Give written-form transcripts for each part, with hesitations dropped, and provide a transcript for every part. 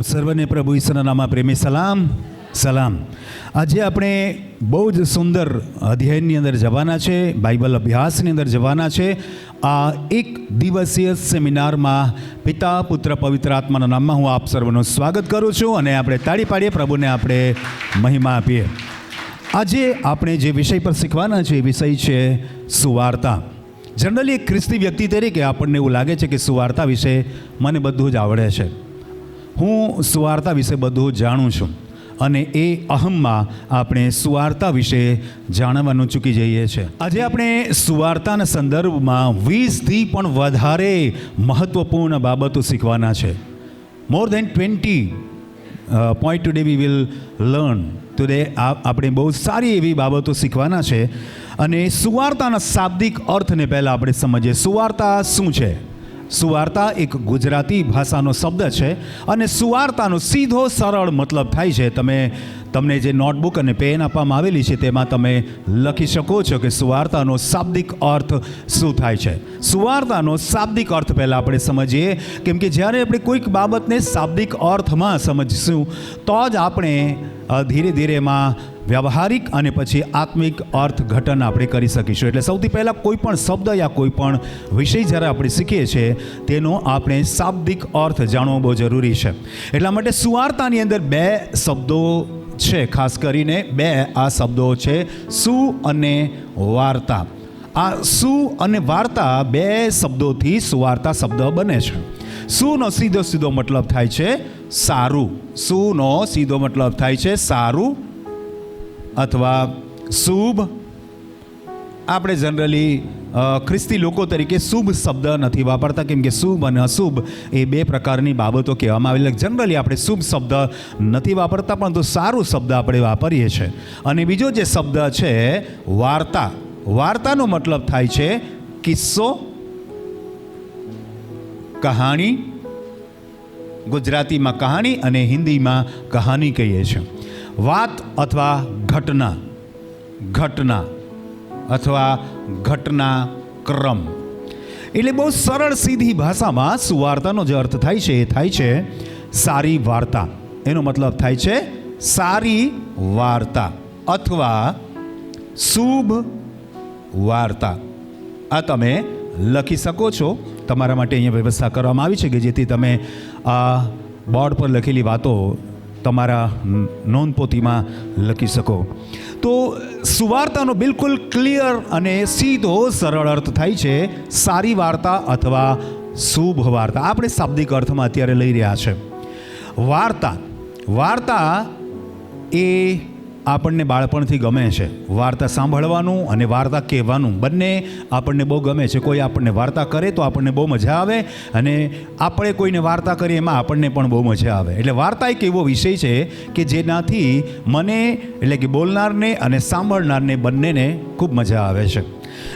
આપ સર્વને પ્રભુ ઈસુના નામમાં પ્રેમી સલામ. આજે આપણે બહુ જ સુંદર અધ્યાયની અંદર જવાના છે, બાઇબલ અભ્યાસની અંદર જવાના છે. આ એક દિવસીય સેમિનારમાં પિતા પુત્ર પવિત્ર આત્માના નામમાં હું આપ સર્વનું સ્વાગત કરું છું અને આપણે તાળી પાડીએ, પ્રભુને આપણે મહિમા આપીએ. આજે આપણે જે વિષય પર શીખવાના છે એ વિષય છે સુવાર્તા. જનરલી એક ખ્રિસ્તી વ્યક્તિ તરીકે આપણને એવું લાગે છે કે સુવાર્તા વિશે મને બધું જ આવડે છે, હું સુવાર્તા વિશે બધું જાણું છું, અને એ અહમમાં આપણે સુવાર્તા વિશે જાણવાનું ચૂકી જઈએ છીએ. આજે આપણે સુવાર્તાના સંદર્ભમાં 20થી પણ વધારે મહત્ત્વપૂર્ણ બાબતો શીખવાના છે. મોર દેન 20 point today we will learn today. આપણે બહુ સારી એવી બાબતો શીખવાના છે. અને સુવાર્તાના શાબ્દિક અર્થને પહેલાં આપણે સમજીએ. સુવાર્તા શું છે? સુવાર્તા એક ગુજરાતી ભાષાનો શબ્દ છે અને સુવાર્તાનો સીધો સરળ મતલબ થાય છે, તમને જે નોટબુક અને પેન આપવામાં આવેલી છે તેમાં તમે લખી શકો છો કે સુવાર્તાનો શાબ્દિક અર્થ શું થાય છે. સુવાર્તાનો શાબ્દિક અર્થ પહેલાં આપણે સમજીએ, કેમ કે જ્યારે આપણે કોઈક બાબતને શાબ્દિક અર્થમાં સમજીશું તો જ આપણે ધીરે ધીરે એમાં વ્યવહારિક અને પછી આત્મિક અર્થઘટન આપણે કરી શકીશું. એટલે સૌથી પહેલાં કોઈ પણ શબ્દ યા કોઈ પણ વિષય જ્યારે આપણે શીખીએ છીએ તેનો આપણે શાબ્દિક અર્થ જાણવો બહુ જરૂરી છે. એટલા માટે સુવાર્તાની અંદર બે શબ્દો છે, ખાસ કરીને બે આ શબ્દો છે, સુ અને વાર્તા. આ સુ અને વાર્તા બે શબ્દોથી સુવાર્તા શબ્દ બને છે. સુનો સીધો મતલબ થાય છે સારું. સુનો સીધો મતલબ થાય છે સારું અથવા શુભ. આપણે જનરલી ખ્રિસ્તી લોકો તરીકે શુભ શબ્દ નથી વાપરતા, કેમ કે શુભ અને અશુભ એ બે પ્રકારની બાબતો કહેવામાં આવેલી. જનરલી આપણે શુભ શબ્દ નથી વાપરતા, પરંતુ સારું શબ્દ આપણે વાપરીએ છીએ. અને બીજો જે શબ્દ છે વાર્તા. વાર્તાનો મતલબ થાય છે કિસ્સો, કહાણી. ગુજરાતીમાં કહાણી અને હિન્દીમાં કહાની કહીએ છીએ. વાત અથવા ઘટના અથવા ઘટનાક્રમ. એટલે બહુ સરળ સીધી ભાષામાં સુવાર્તાનો જે અર્થ થાય છે એ થાય છે સારી વાર્તા. એનો મતલબ થાય છે સારી વાર્તા અથવા શુભ વાર્તા. આ તમે લખી શકો છો. તમારા માટે અહીંયા વ્યવસ્થા કરવામાં આવી છે કે જેથી તમે આ બોર્ડ પર લખેલી વાતો તમારા નોંધપોથીમાં લખી શકો. તો સુવાર્તાનો બિલકુલ ક્લિયર અને સીધો સરળ અર્થ થાય છે સારી વાર્તા અથવા શુભ વાર્તા. આપણે શાબ્દિક અર્થમાં અત્યારે લઈ રહ્યા છે. વાર્તા એ આપણને બાળપણથી ગમે છે. વાર્તા સાંભળવાનું અને વાર્તા કહેવાનું બંને આપણને બહુ ગમે છે. કોઈ આપણને વાર્તા કરે તો આપણને બહુ મજા આવે, અને આપણે કોઈને વાર્તા કરીએ એમાં આપણને પણ બહુ મજા આવે. એટલે વાર્તા એક એવો વિષય છે કે જેનાથી મને એટલે કે બોલનારને અને સાંભળનારને બંનેને ખૂબ મજા આવે છે.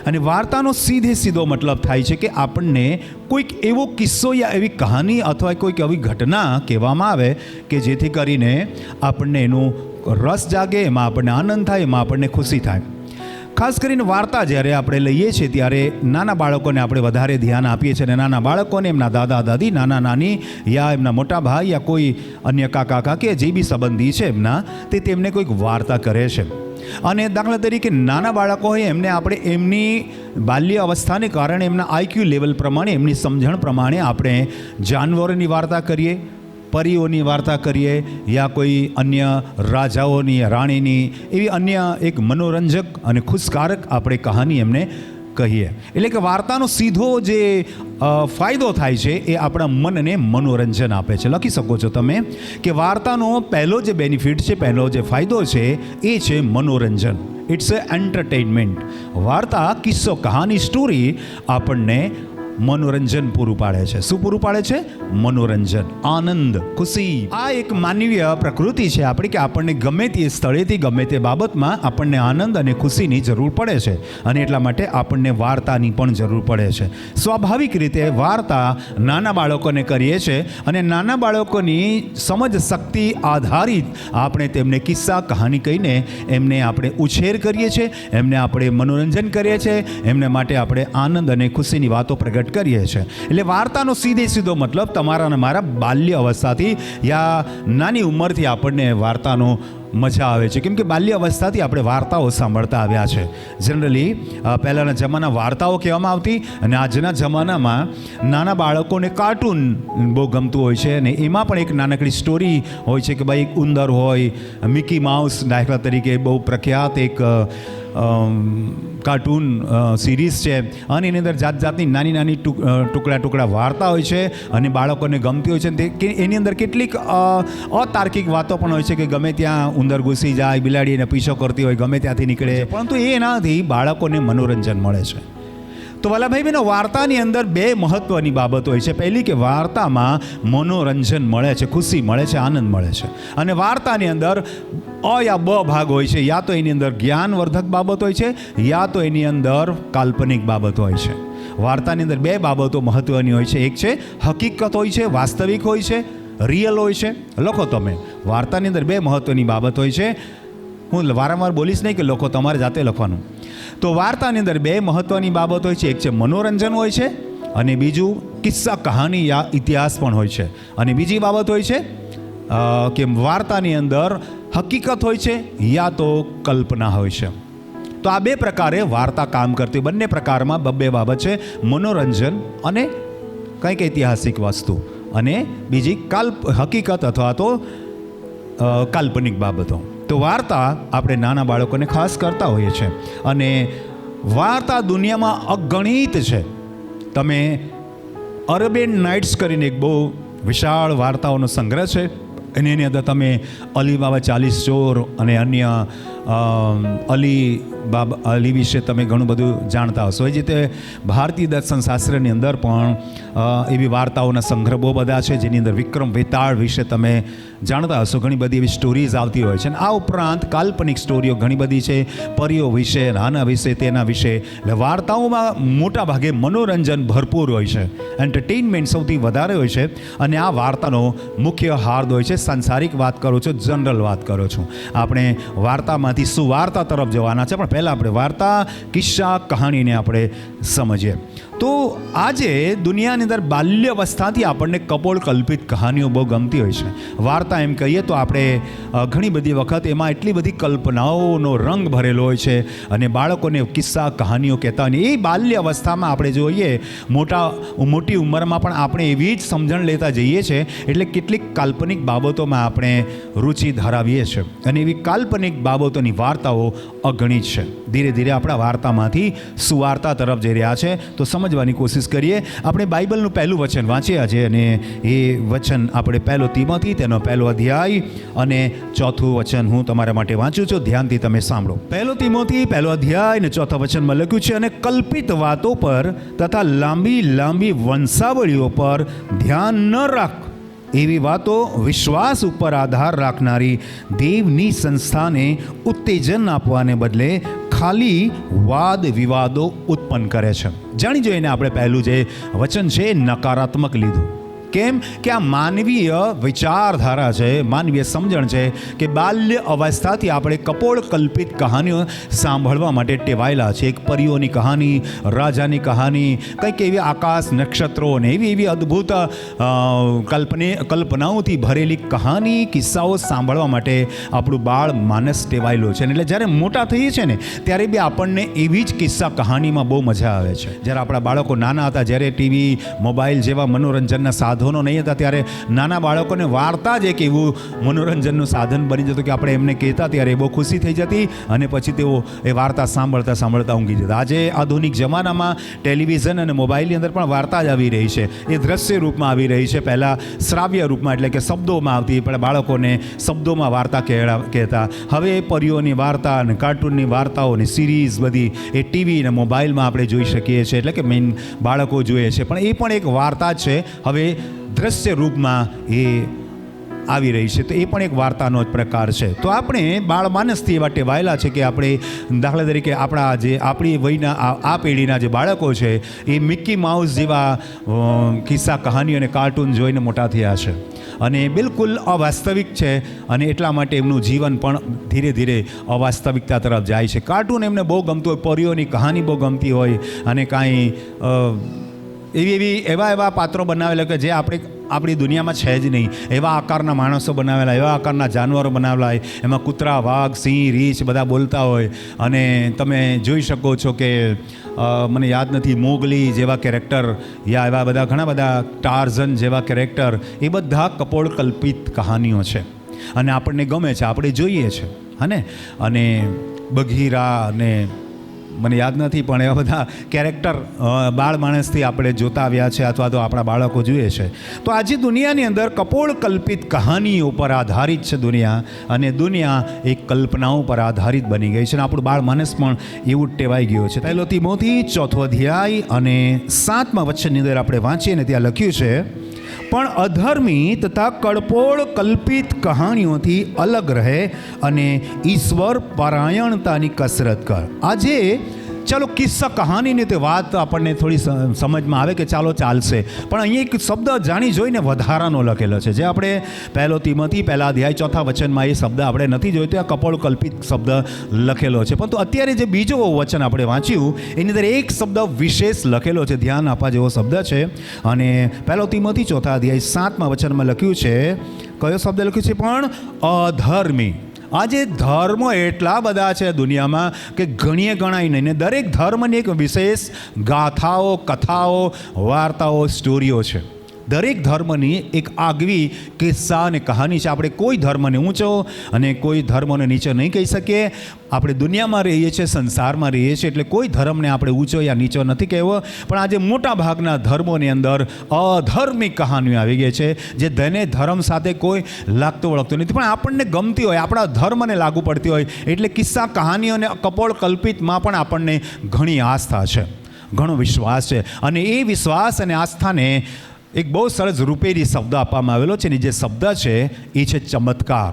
અને વાર્તાનો સીધો મતલબ થાય છે કે આપણને કોઈક એવો કિસ્સો યા એવી કહાની અથવા કોઈક એવી ઘટના કહેવામાં આવે કે જેથી કરીને આપણને એનું રસ જાગે, એમાં આપણને આનંદ થાય, એમાં આપણને ખુશી થાય. ખાસ કરીને વાર્તા જ્યારે આપણે લઈએ છીએ ત્યારે નાના બાળકોને આપણે વધારે ધ્યાન આપીએ છીએ. અને નાના બાળકોને એમના દાદા દાદી, નાના નાની યા એમના મોટા ભાઈ યા કોઈ અન્ય કાકા કાકી જે બી સંબંધી છે એમના, તેમને કોઈક વાર્તા કરે છે. અને દાખલા તરીકે નાના બાળકો હોય એમને આપણે એમની બાલ્ય અવસ્થાને કારણે એમના આઈક્યુ લેવલ પ્રમાણે, એમની સમજણ પ્રમાણે આપણે જાનવરોની વાર્તા કરીએ, પરીઓની વાર્તા કરીએ, યા કોઈ અન્ય રાજાઓની, રાણીની, એવી અન્ય એક મનોરંજક અને ખુશકારક આપણે કહાની એમને કહીએ. એટલે કે વાર્તાનો સીધો જે ફાયદો થાય છે એ આપણા મનને મનોરંજન આપે છે. લખી શકો છો તમે કે વાર્તાનો પહેલો જે બેનિફિટ છે, પહેલો જે ફાયદો છે એ છે મનોરંજન. It's a entertainment. વાર્તા, કિસ્સો, કહાની, સ્ટોરી આપણને મનોરંજન પૂરું પાડે છે. શું પૂરું પાડે છે? મનોરંજન, આનંદ, ખુશી. આ એક માનવીય પ્રકૃતિ છે આપણી કે આપણને ગમે તે સ્થળેથી ગમે તે બાબતમાં આપણને આનંદ અને ખુશીની જરૂર પડે છે, અને એટલા માટે આપણને વાર્તાની પણ જરૂર પડે છે. સ્વાભાવિક રીતે વાર્તા નાના બાળકોને કરીએ છીએ, અને નાના બાળકોની સમજ શક્તિ આધારિત આપણે તેમને કિસ્સા, કહાની કહીને એમને આપણે ઉછેર કરીએ છીએ, એમને આપણે મનોરંજન કરીએ છીએ, એમને માટે આપણે આનંદ અને ખુશીની વાતો પ્રગટ પ્રગટ કરીએ છીએ. એટલે વાર્તાનો સીધો મતલબ તમારા અને મારા બાલ્ય અવસ્થાથી યા નાની ઉંમરથી આપણને વાર્તાનો મજા આવે છે, કેમ કે બાલ્ય અવસ્થાથી આપણે વાર્તાઓ સાંભળતા આવ્યા છે. જનરલી પહેલાંના જમાના વાર્તાઓ કહેવામાં આવતી, અને આજના જમાનામાં નાના બાળકોને કાર્ટૂન બહુ ગમતું હોય છે, અને એમાં પણ એક નાનકડી સ્ટોરી હોય છે કે ભાઈ એક ઉંદર હોય, મિકી માઉસ દાખલા તરીકે બહુ પ્રખ્યાત એક કાર્ટૂન સિરીઝ છે, અને એની અંદર જાતની નાની ટુકડા વાર્તા હોય છે અને બાળકોને ગમતી હોય છે. કે એની અંદર કેટલીક અતાર્કિક વાતો પણ હોય છે કે ગમે ત્યાં ઉંદર ઘૂસી જાય, બિલાડી એને પીછો કરતી હોય, ગમે ત્યાંથી નીકળે, પરંતુ એનાથી બાળકોને મનોરંજન મળે છે. તો વાલાભાઈ બહેનો, વાર્તાની અંદર બે મહત્ત્વની બાબત હોય છે. પહેલી કે વાર્તામાં મનોરંજન મળે છે, ખુશી મળે છે, આનંદ મળે છે. અને વાર્તાની અંદર યા બ ભાગ હોય છે. યા તો એની અંદર જ્ઞાનવર્ધક બાબત હોય છે, યા તો એની અંદર કાલ્પનિક બાબત હોય છે. વાર્તાની અંદર બે બાબતો મહત્ત્વની હોય છે. એક છે હકીકત હોય છે, વાસ્તવિક હોય છે, રિયલ હોય છે. લખો તમે, વાર્તાની અંદર બે મહત્ત્વની બાબત હોય છે. હું વારંવાર બોલીશ નહીં કે લખો, તમારે જાતે લખવાનું. તો વાર્તાની અંદર બે મહત્ત્વની બાબત હોય છે. એક છે મનોરંજન હોય છે, અને બીજું કિસ્સા કહાની યા ઇતિહાસ પણ હોય છે. અને બીજી બાબત હોય છે કે વાર્તાની અંદર હકીકત હોય છે યા તો કલ્પના હોય છે. તો આ બે પ્રકારે વાર્તા કામ કરતી. બંને પ્રકારમાં બે બાબત છે, મનોરંજન અને કંઈક ઐતિહાસિક વસ્તુ, અને બીજી હકીકત અથવા તો કાલ્પનિક બાબતો. તો વાર્તા આપણે નાના બાળકોને ખાસ કરતા હોઈએ છીએ, અને વાર્તા દુનિયામાં અગણિત છે. તમે અરેબિયન નાઇટ્સ કરીને એક બહુ વિશાળ વાર્તાઓનો સંગ્રહ છે, અને એની અંદર તમે અલી બાબા 40 ચોર અને અન્ય અલી વિશે તમે ઘણું બધું જાણતા હશો. એ જ રીતે ભારતીય દર્શનશાસ્ત્રની અંદર પણ એવી વાર્તાઓના સંગ્રહ બહુ બધા છે, જેની અંદર વિક્રમ વેતાળ વિશે તમે જાણતા હશો. ઘણી બધી એવી સ્ટોરીઝ આવતી હોય છે. અને આ ઉપરાંત કાલ્પનિક સ્ટોરીઓ ઘણી બધી છે, પરીઓ વિશે, આના વિશે, તેના વિશે. એટલે વાર્તાઓમાં મોટા ભાગે મનોરંજન ભરપૂર હોય છે, એન્ટરટેઇનમેન્ટ સૌથી વધારે હોય છે. અને આ વાર્તાનો મુખ્ય હાર્દ હોય છે. સાંસારિક વાત કરું છું, જનરલ વાત કરું છું. આપણે વાર્તામાંથી સુવાર્તા તરફ જવાના છે, પણ પહેલાં આપણે વાર્તા, કિસ્સા, કહાણીને આપણે સમજીએ. તો આજે દુનિયાની અંદર બાલ્યાવસ્થાથી આપણને કપોળ કલ્પિત કહાનીઓ બહુ ગમતી હોય છે. વાર્તા એમ કહીએ તો આપણે ઘણી બધી વખત એમાં એટલી બધી કલ્પનાઓનો રંગ ભરેલો હોય છે, અને બાળકોને કિસ્સા કહાનીઓ કહેતા હોય. એ બાલ્યાવસ્થામાં આપણે જોઈએ, મોટી ઉંમરમાં પણ આપણે એવી જ સમજણ લેતા જઈએ છીએ, એટલે કેટલીક કાલ્પનિક બાબતોમાં આપણે રુચિ ધરાવીએ છીએ, અને એવી કાલ્પનિક બાબતોની વાર્તાઓ અગણિત છે. ધીરે ધીરે આપણા વાર્તામાંથી સુવાર્તા તરફ જઈ રહ્યા છે. તો સમજવાની કોશિશ કરીએ. આપણે બાઇબલનું પહેલું વચન વાંચ્યા છે, અને એ વચન આપણે પહેલો તિમોથી તેનો પહેલો અધ્યાય અને ચોથું વચન હું તમારા માટે વાંચું છું. ધ્યાનથી તમે સાંભળો. પહેલો તિમોથી પહેલો અધ્યાય અને ચોથા વચનમાં લખ્યું છે, અને કલ્પિત વાતો પર તથા લાંબી વંશાવળીઓ પર ધ્યાન ન રાખ. એવી વાતો વિશ્વાસ ઉપર આધાર રાખનારી દેવની સંસ્થાને ઉત્તેજન આપવાને બદલે ખાલી વાદ વિવાદો ઉત્પન્ન કરે છે. જાણી જોઈને આપણે પહેલું જે વચન છે નકારાત્મક લીધું. કેમ કે આ માનવીય વિચારધારા છે, માનવીય સમજણ છે કે બાલ્ય અવસ્થાથી આપણે કપોળ કલ્પિત કહાનીઓ સાંભળવા માટે ટેવાયેલા છે. એક પરીઓની કહાની, રાજાની કહાની, કંઈક એવી આકાશ નક્ષત્રો ને એવી અદ્ભુત કલ્પનાઓથી ભરેલી કહાની, કિસ્સાઓ સાંભળવા માટે આપણું બાળ માનસ ટેવાયેલો છે. એટલે જ્યારે મોટા થઈએ છીએ ને, ત્યારે બી આપણને એવી જ કિસ્સા કહાનીમાં બહુ મજા આવે છે. જ્યારે આપણા બાળકો નાના હતા, જ્યારે ટીવી, મોબાઈલ જેવા મનોરંજનના સાધનો નહીં હતા, ત્યારે નાના બાળકોને વાર્તા જ એક એવું મનોરંજનનું સાધન બની જતું કે આપણે એમને કહેતા ત્યારે બહુ ખુશી થઈ જતી, અને પછી તેઓ એ વાર્તા સાંભળતા ઊંઘી જતા. આજે આધુનિક જમાનામાં ટેલિવિઝન અને મોબાઈલની અંદર પણ વાર્તા જ આવી રહી છે. એ દ્રશ્ય રૂપમાં આવી રહી છે. પહેલાં શ્રાવ્ય રૂપમાં, એટલે કે શબ્દોમાં આવતી, પણ બાળકોને શબ્દોમાં વાર્તા કહેતા. હવે પરીઓની વાર્તા અને કાર્ટૂનની વાર્તાઓની સિરીઝ બધી એ ટીવી અને મોબાઈલમાં આપણે જોઈ શકીએ છીએ. એટલે કે મેઇન બાળકો જોઈએ છે, પણ એ પણ એક વાર્તા જ છે. હવે દ્રશ્ય રૂપમાં એ આવી રહી છે, તો એ પણ એક વાર્તાનો જ પ્રકાર છે. તો આપણે બાળમાનસથી એવા ટેવાયેલા છે કે આપણે દાખલા તરીકે આપણી વયના આ પેઢીના જે બાળકો છે, એ મિકી માઉસ જેવા કિસ્સા કહાની અને કાર્ટૂન જોઈને મોટા થયા છે, અને બિલકુલ અવાસ્તવિક છે, અને એટલા માટે એમનું જીવન પણ ધીરે ધીરે અવાસ્તવિકતા તરફ જાય છે. કાર્ટૂન એમને બહુ ગમતું હોય, પરીઓની કહાની બહુ ગમતી હોય, અને કાંઈ એવા પાત્રો બનાવેલા કે જે આપણી દુનિયામાં છે જ નહીં, એવા આકારના માણસો બનાવેલા, એવા આકારના જાનવરો બનાવેલા હોય, એમાં કૂતરા, વાઘ, સિંહ, રીંછ બધા બોલતા હોય. અને તમે જોઈ શકો છો કે મને યાદ નથી, મોગલી જેવા કેરેક્ટર યા એવા બધા ઘણા બધા, ટાર્ઝન જેવા કેરેક્ટર, એ બધા કપોળકલ્પિત કહાનીઓ છે અને આપણને ગમે છે, આપણે જોઈએ છે. અને બઘીરા અને મને યાદ નથી, પણ એવા બધા કેરેક્ટર બાળ માણસથી આપણે જોતા આવ્યા છે અથવા તો આપણા બાળકો જોઈએ છે. તો આજે દુનિયાની અંદર કપોળકલ્પિત કહાનીઓ પર આધારિત છે દુનિયા, અને દુનિયા એક કલ્પનાઓ પર આધારિત બની ગઈ છે. અને આપણું બાળ માનસ પણ એવું જ ટેવાઈ ગયું છે. પહેલો તિમોથી 4 અધ્યાય અને 7મા વચનની અંદર આપણે વાંચીએ ને ત્યાં લખ્યું છે, પણ અધર્મી તથા કડપોળ કલ્પિત કહાણીઓથી અલગ રહે અને ઈશ્વર પરાયણતાની કસરત કર. આજે ચાલો કિસ્સા કહાનીની તે વાત આપણને થોડી સમજમાં આવે કે ચાલો ચાલશે, પણ અહીંયા એક શબ્દ જાણી જોઈને વધારાનો લખેલો છે, જે આપણે પહેલો તિમોથી 1 અધ્યાય 4 વચનમાં એ શબ્દ આપણે નથી જોયો, ત્યાં કપોળકલ્પિત શબ્દ લખેલો છે. પરંતુ અત્યારે જે બીજો વચન આપણે વાંચ્યું એની અંદર એક શબ્દ વિશેષ લખેલો છે, ધ્યાન આપવા જેવો શબ્દ છે. અને પહેલો તિમોથી 4 અધ્યાય 7મા વચનમાં લખ્યું છે, કયો શબ્દ લખ્યું છે? પણ અધર્મી. આજે ધર્મો એટલા બધા છે દુનિયામાં કે ગણીએ ગણાય નહીં, ને દરેક ધર્મની એક વિશેષ ગાથાઓ, કથાઓ, વાર્તાઓ, સ્ટોરીઓ છે. દરેક ધર્મની એક આગવી કિસ્સા અને કહાની છે. આપણે કોઈ ધર્મને ઊંચો અને કોઈ ધર્મને નીચો નહીં કહી શકીએ. આપણે દુનિયામાં રહીએ છીએ, સંસારમાં રહીએ છીએ, એટલે કોઈ ધર્મને આપણે ઊંચો યા નીચો નથી કહેવો. પણ આજે મોટા ભાગના ધર્મોની અંદર અધર્મિક કહાનીઓ આવી ગઈ છે, જે ધર્મ સાથે કોઈ લાગતું વળગતું નથી, પણ આપણને ગમતી હોય, આપણા ધર્મને લાગુ પડતી હોય. એટલે કિસ્સા કહાનીઓ અને કપોળકલ્પિતમાં પણ આપણને ઘણી આસ્થા છે, ઘણો વિશ્વાસ છે. અને એ વિશ્વાસ અને આસ્થાને એક બહુ સરસ રૂપેરી શબ્દ આપવામાં આવેલો છે, ને જે શબ્દ છે એ છે ચમત્કાર.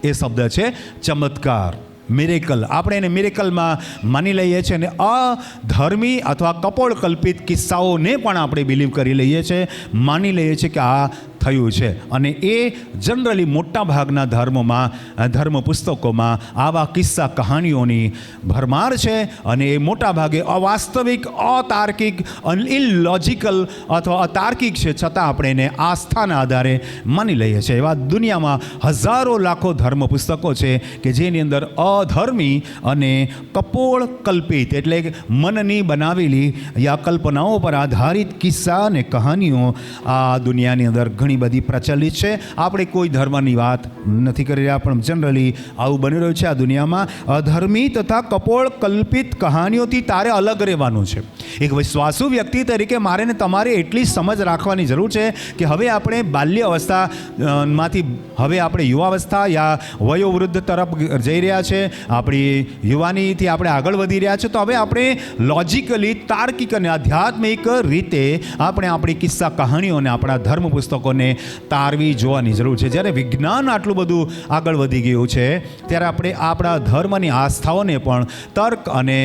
એ શબ્દ છે ચમત્કાર, મિરેકલ. આપણે એને મિરેકલમાં માની લઈએ છીએ, અને અધર્મી અથવા કપોળકલ્પિત કિસ્સાઓને પણ આપણે બિલીવ કરી લઈએ છીએ, માની લઈએ છીએ કે આ થયું છે. અને એ જનરલી મોટા ભાગના ધર્મ પુસ્તકોમાં આવા કિસ્સા કહાનીઓની ભરમાર છે. અને એ મોટા ભાગે અવાસ્તવિક, અતાર્કિક, ઇલોજિકલ અથવા અતાર્કિક છે, છતાં આપણે એને આસ્થાના આધારે માની લઈએ છીએ. એવા દુનિયામાં હજારો લાખો ધર્મ પુસ્તકો છે કે જેની અંદર અધર્મી અને કપોળકલ્પિત એટલે મનની બનાવેલી યા કલ્પનાઓ પર આધારિત કિસ્સા અને કહાનીઓ આ દુનિયાની અંદર ઘણી બધી પ્રચલિત છે. આપણે કોઈ ધર્મની વાત નથી કરી રહ્યા, પણ જનરલી આવું બની રહ્યું છે આ દુનિયામાં. અધર્મી તથા કપોળકલ્પિત કહાનીઓથી તારે અલગ રહેવાનું છે. એક વિશ્વાસુ વ્યક્તિ તરીકે મારે ને તમારે એટલી સમજ રાખવાની જરૂર છે કે હવે આપણે બાલ્ય અવસ્થામાંથી હવે આપણે યુવાવસ્થા યા વયોવૃદ્ધ તરફ જઈ રહ્યા છે, આપણી યુવાનીથી આપણે આગળ વધી રહ્યા છે. તો હવે આપણે લોજિકલી, તાર્કિક અને આધ્યાત્મિક રીતે આપણે આપણી કિસ્સા કહાનીઓને, આપણા ધર્મ પુસ્તકોને તારવી જોવાની જરૂર છે. જ્યારે વિજ્ઞાન આટલું બધું આગળ વધી ગયું છે, ત્યારે આપણે આપણા ધર્મની આસ્થાઓને પણ તર્ક અને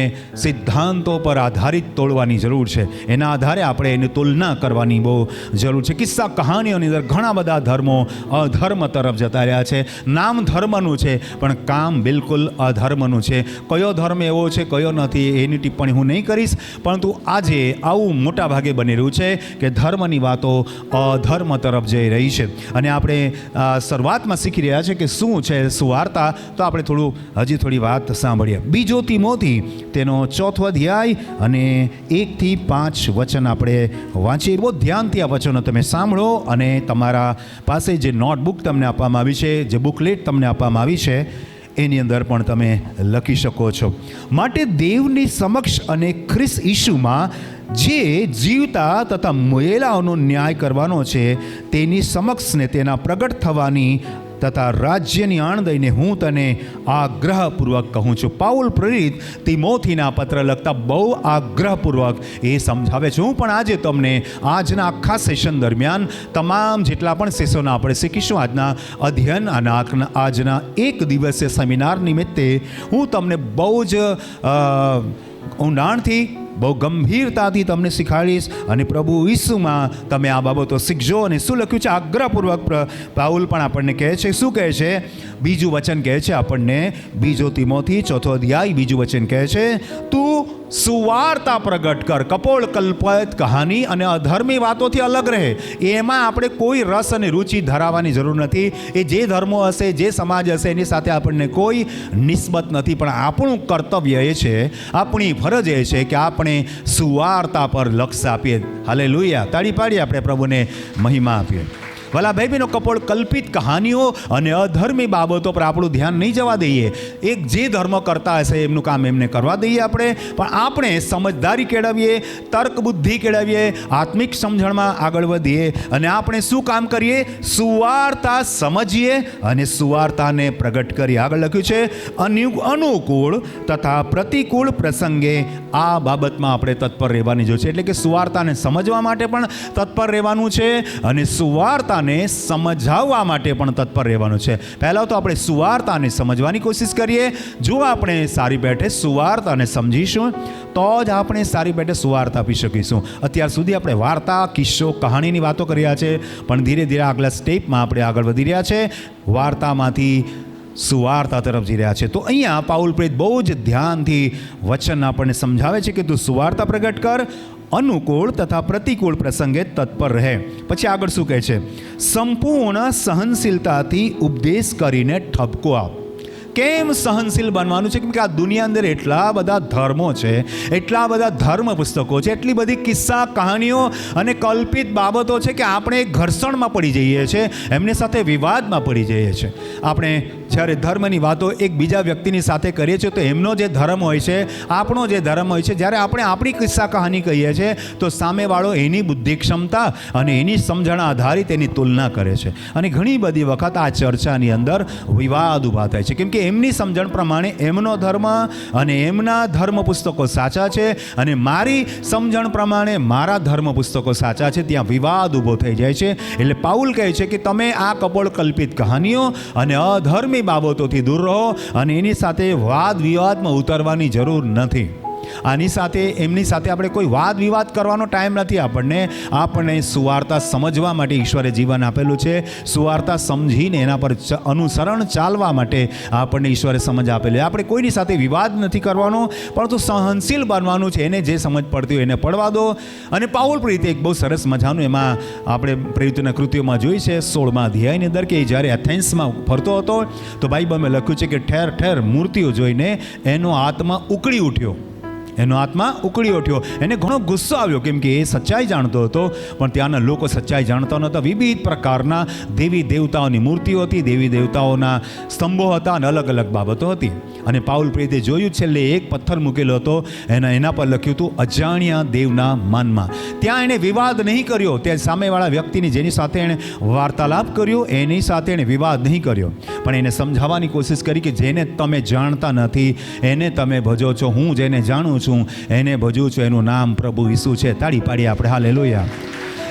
સિદ્ધાંતો પર આધારિત તોડવાની જરૂર છે. એના આધારે આપણે એની તુલના કરવાની બહુ જરૂર છે. કિસ્સા કહાનીઓની અંદર ઘણા બધા ધર્મો અધર્મ તરફ જતા રહ્યા છે. નામ ધર્મનું છે, પણ કામ બિલકુલ અધર્મનું છે. કયો ધર્મ એવો છે, કયો નથી, એની ટિપ્પણી હું નહીં કરીશ. પરંતુ આજે આવું મોટા ભાગે બની રહ્યું છે કે ધર્મની વાતો અધર્મ તરફ જઈ રહી છે. અને આપણે શરૂઆતમાં શીખી રહ્યા છે કે શું છે સુવાર્તા. તો આપણે હજી થોડી વાત સાંભળીએ. બીજો તિમોથી તેનો 4 અધ્યાય અને 1 થી 5 વચન આપણે વાંચીએ. બહુ ધ્યાનથી આ વચનો તમે સાંભળો, અને તમારા પાસે જે નોટબુક તમને આપવામાં આવી છે, જે બુકલેટ તમને આપવામાં આવી છે, એની અંદર પણ તમે લખી શકો છો. માટે દેવની સમક્ષ અને ખ્રિસ્ત ઈસુમાં જે જીવતા તથા મરેલાઓનો ન્યાય કરવાનો છે, તેની સમક્ષ ને તેના પ્રગટ થવાની તથા રાજ્યની આણ દઈને હું તને આગ્રહપૂર્વક કહું છું. પાઉલ પ્રેરિત તિમોથીના પત્ર લખતા બહુ આગ્રહપૂર્વક એ સમજાવે છે. હું પણ આજે તમને આજના આખા સેશન દરમિયાન તમામ જેટલા પણ સેશનો આપણે શીખીશું આજના અધ્યયન અને આજના એક દિવસીય સેમિનાર નિમિત્તે હું તમને બહુ જ ઊંડાણથી, બહુ ગંભીરતાથી તમને શીખવાડીશ. અને પ્રભુ ઈસુમાં તમે આ બાબતો શીખજો. અને શું લખ્યું છે આગ્રહપૂર્વક પાઉલ પણ આપણને કહે છે. શું કહે છે? બીજું વચન કહે છે આપણને, બીજો તિમોથી 4 અધ્યાય બીજું વચન કહે છે, તું સુવાર્તા પ્રગટ કર. કપોળ કલ્પિત કહાની અને અધર્મી વાતોથી અલગ રહે. એમાં આપણે કોઈ રસ અને રુચિ ધરાવવાની જરૂર નથી. એ જે ધર્મો હશે, જે સમાજ હશે, એની સાથે આપણને કોઈ નિસ્બત નથી. પણ આપણું કર્તવ્ય એ છે, આપણી ફરજ એ છે કે આપણે સુવાર્તા પર લક્ષ્ય આપીએ. હાલેલુયા. તાળી પાડીએ આપણે પ્રભુને મહિમા આપીએ. ભલા ભાઈ બહેનો, કપોળ કલ્પિત કહાનીઓ અને અધર્મી બાબતો પર આપણું ધ્યાન નહીં જવા દઈએ. એક જે ધર્મ કરતા હશે એમનું કામ એમને કરવા દઈએ આપણે. પણ આપણે સમજદારી કેળવીએ, તર્ક બુદ્ધિ કેળવીએ, આત્મિક સમજણમાં આગળ વધીએ અને આપણે શું કામ કરીએ? સુવાર્તા સમજીએ અને સુવાર્તાને પ્રગટ કરીએ. આગળ લખ્યું છે, અનુકૂળ તથા પ્રતિકૂળ પ્રસંગે આ બાબતમાં આપણે તત્પર રહેવાની જરૂર છે. એટલે કે સુવાર્તાને સમજવા માટે પણ તત્પર રહેવાનું છે અને સુવાર્તા સમજાવવા માટે પણ તત્પર રહેવાનું છે. પહેલાં તો આપણે સુવાર્તાને સમજવાની કોશિશ કરીએ. જો આપણે સારી પેઠે સુવાર્તાને સમજીશું તો જ આપણે સારી પેઠે સુવાર્તા આપી શકીશું. અત્યાર સુધી આપણે વાર્તા, કિસ્સો, કહાણીની વાતો કરી રહ્યા છે, પણ ધીરે ધીરે આગલા સ્ટેપમાં આપણે આગળ વધી રહ્યા છે. વાર્તામાંથી સુવાર્તા તરફ જઈ રહ્યા છે. તો અહીંયા પાઉલ પ્રેરિત બહુ જ ધ્યાનથી વચન આપણને સમજાવે છે કે તું સુવાર્તા પ્રગટ કર, અનુકૂળ તથા પ્રતિકૂળ પ્રસંગે તત્પર રહે. પછી આગળ શું કહે છે? સંપૂર્ણ સહનશીલતાથી ઉપદેશ કરીને ઠપકો આપ. કેમ સહનશીલ બનવાનું છે? કેમ કે આ દુનિયા અંદર એટલા બધા ધર્મો છે, એટલા બધા ધર્મ પુસ્તકો છે, એટલી બધી કિસ્સા, કહાનીઓ અને કલ્પિત બાબતો છે કે આપણે ઘર્ષણમાં પડી જઈએ છીએ, એમની સાથે વિવાદમાં પડી જઈએ છીએ. આપણે જ્યારે ધર્મની વાતો એક બીજા વ્યક્તિની સાથે કરીએ છીએ તો એમનો જે ધર્મ હોય છે, આપણો જે ધર્મ હોય છે, જ્યારે આપણે આપણી કિસ્સા કહાની કહીએ છીએ તો સામેવાળો એની બુદ્ધિ ક્ષમતા અને એની સમજણ આધારિત એની તુલના કરે છે. અને ઘણી બધી વખત આ ચર્ચાની અંદર વિવાદ ઊભા થાય છે. કેમ કે એમની સમજણ પ્રમાણે એમનો ધર્મ અને એમના ધર્મ પુસ્તકો સાચા છે અને મારી સમજણ પ્રમાણે મારા ધર્મ પુસ્તકો સાચા છે. ત્યાં વિવાદ ઊભો થઈ જાય છે. એટલે પાઉલ કહે છે કે તમે આ કપોળ કલ્પિત કહાનીઓ અને અધર્મી બાબતોથી દૂર રહો અને એની સાથે વાદ વિવાદમાં ઉતરવાની જરૂર નથી. આની સાથે એમની સાથે આપણે કોઈ વાદ વિવાદ કરવાનો ટાઈમ નથી. આપણને સુવાર્તા સમજવા માટે ઈશ્વરે જીવન આપેલું છે. સુવાર્તા સમજીને એના પર અનુસરણ ચાલવા માટે આપણને ઈશ્વરે સમજ આપેલી. આપણે કોઈની સાથે વિવાદ નથી કરવાનો, પરંતુ સહનશીલ બનવાનું છે. એને જે સમજ પડતી હોય એને પડવા દો. અને પાઉલ પ્રેરિત એક બહુ સરસ મજાનું એમાં આપણે પ્રેરિતોના કૃત્યોમાં જોઈ છે 16મા અધ્યાયની અંદર કે જ્યારે એથેન્સમાં ફરતો હતો તો બાઇબલમાં લખ્યું છે કે ઠેર ઠેર મૂર્તિઓ જોઈને એનો આત્મા ઉકળી ઉઠ્યો. એને ઘણો ગુસ્સો આવ્યો. કેમ કે એ સચ્ચાઈ જાણતો હતો, પણ ત્યાંના લોકો સચ્ચાઈ જાણતા નહોતા. વિવિધ પ્રકારના દેવી દેવતાઓની મૂર્તિઓ હતી, દેવી દેવતાઓના સ્તંભો હતા અને અલગ અલગ બાબતો હતી. અને પાઉલ પ્રેરિતે જોયું, છેલ્લે એક પથ્થર મૂકેલો હતો, એના પર લખ્યું હતું અજાણ્યા દેવના માનમાં. ત્યાં એણે વિવાદ નહીં કર્યો. ત્યાં સામેવાળા વ્યક્તિની જેની સાથે એણે વાર્તાલાપ કર્યો એની સાથે એણે વિવાદ નહીં કર્યો, પણ એને સમજાવવાની કોશિશ કરી કે જેને તમે જાણતા નથી એને તમે ભજો છો, હું જેને જાણું છું એને ભજું છું, એનું નામ પ્રભુ ઈસુ છે. તાળી પાડીએ આપણે હાલેલુયા.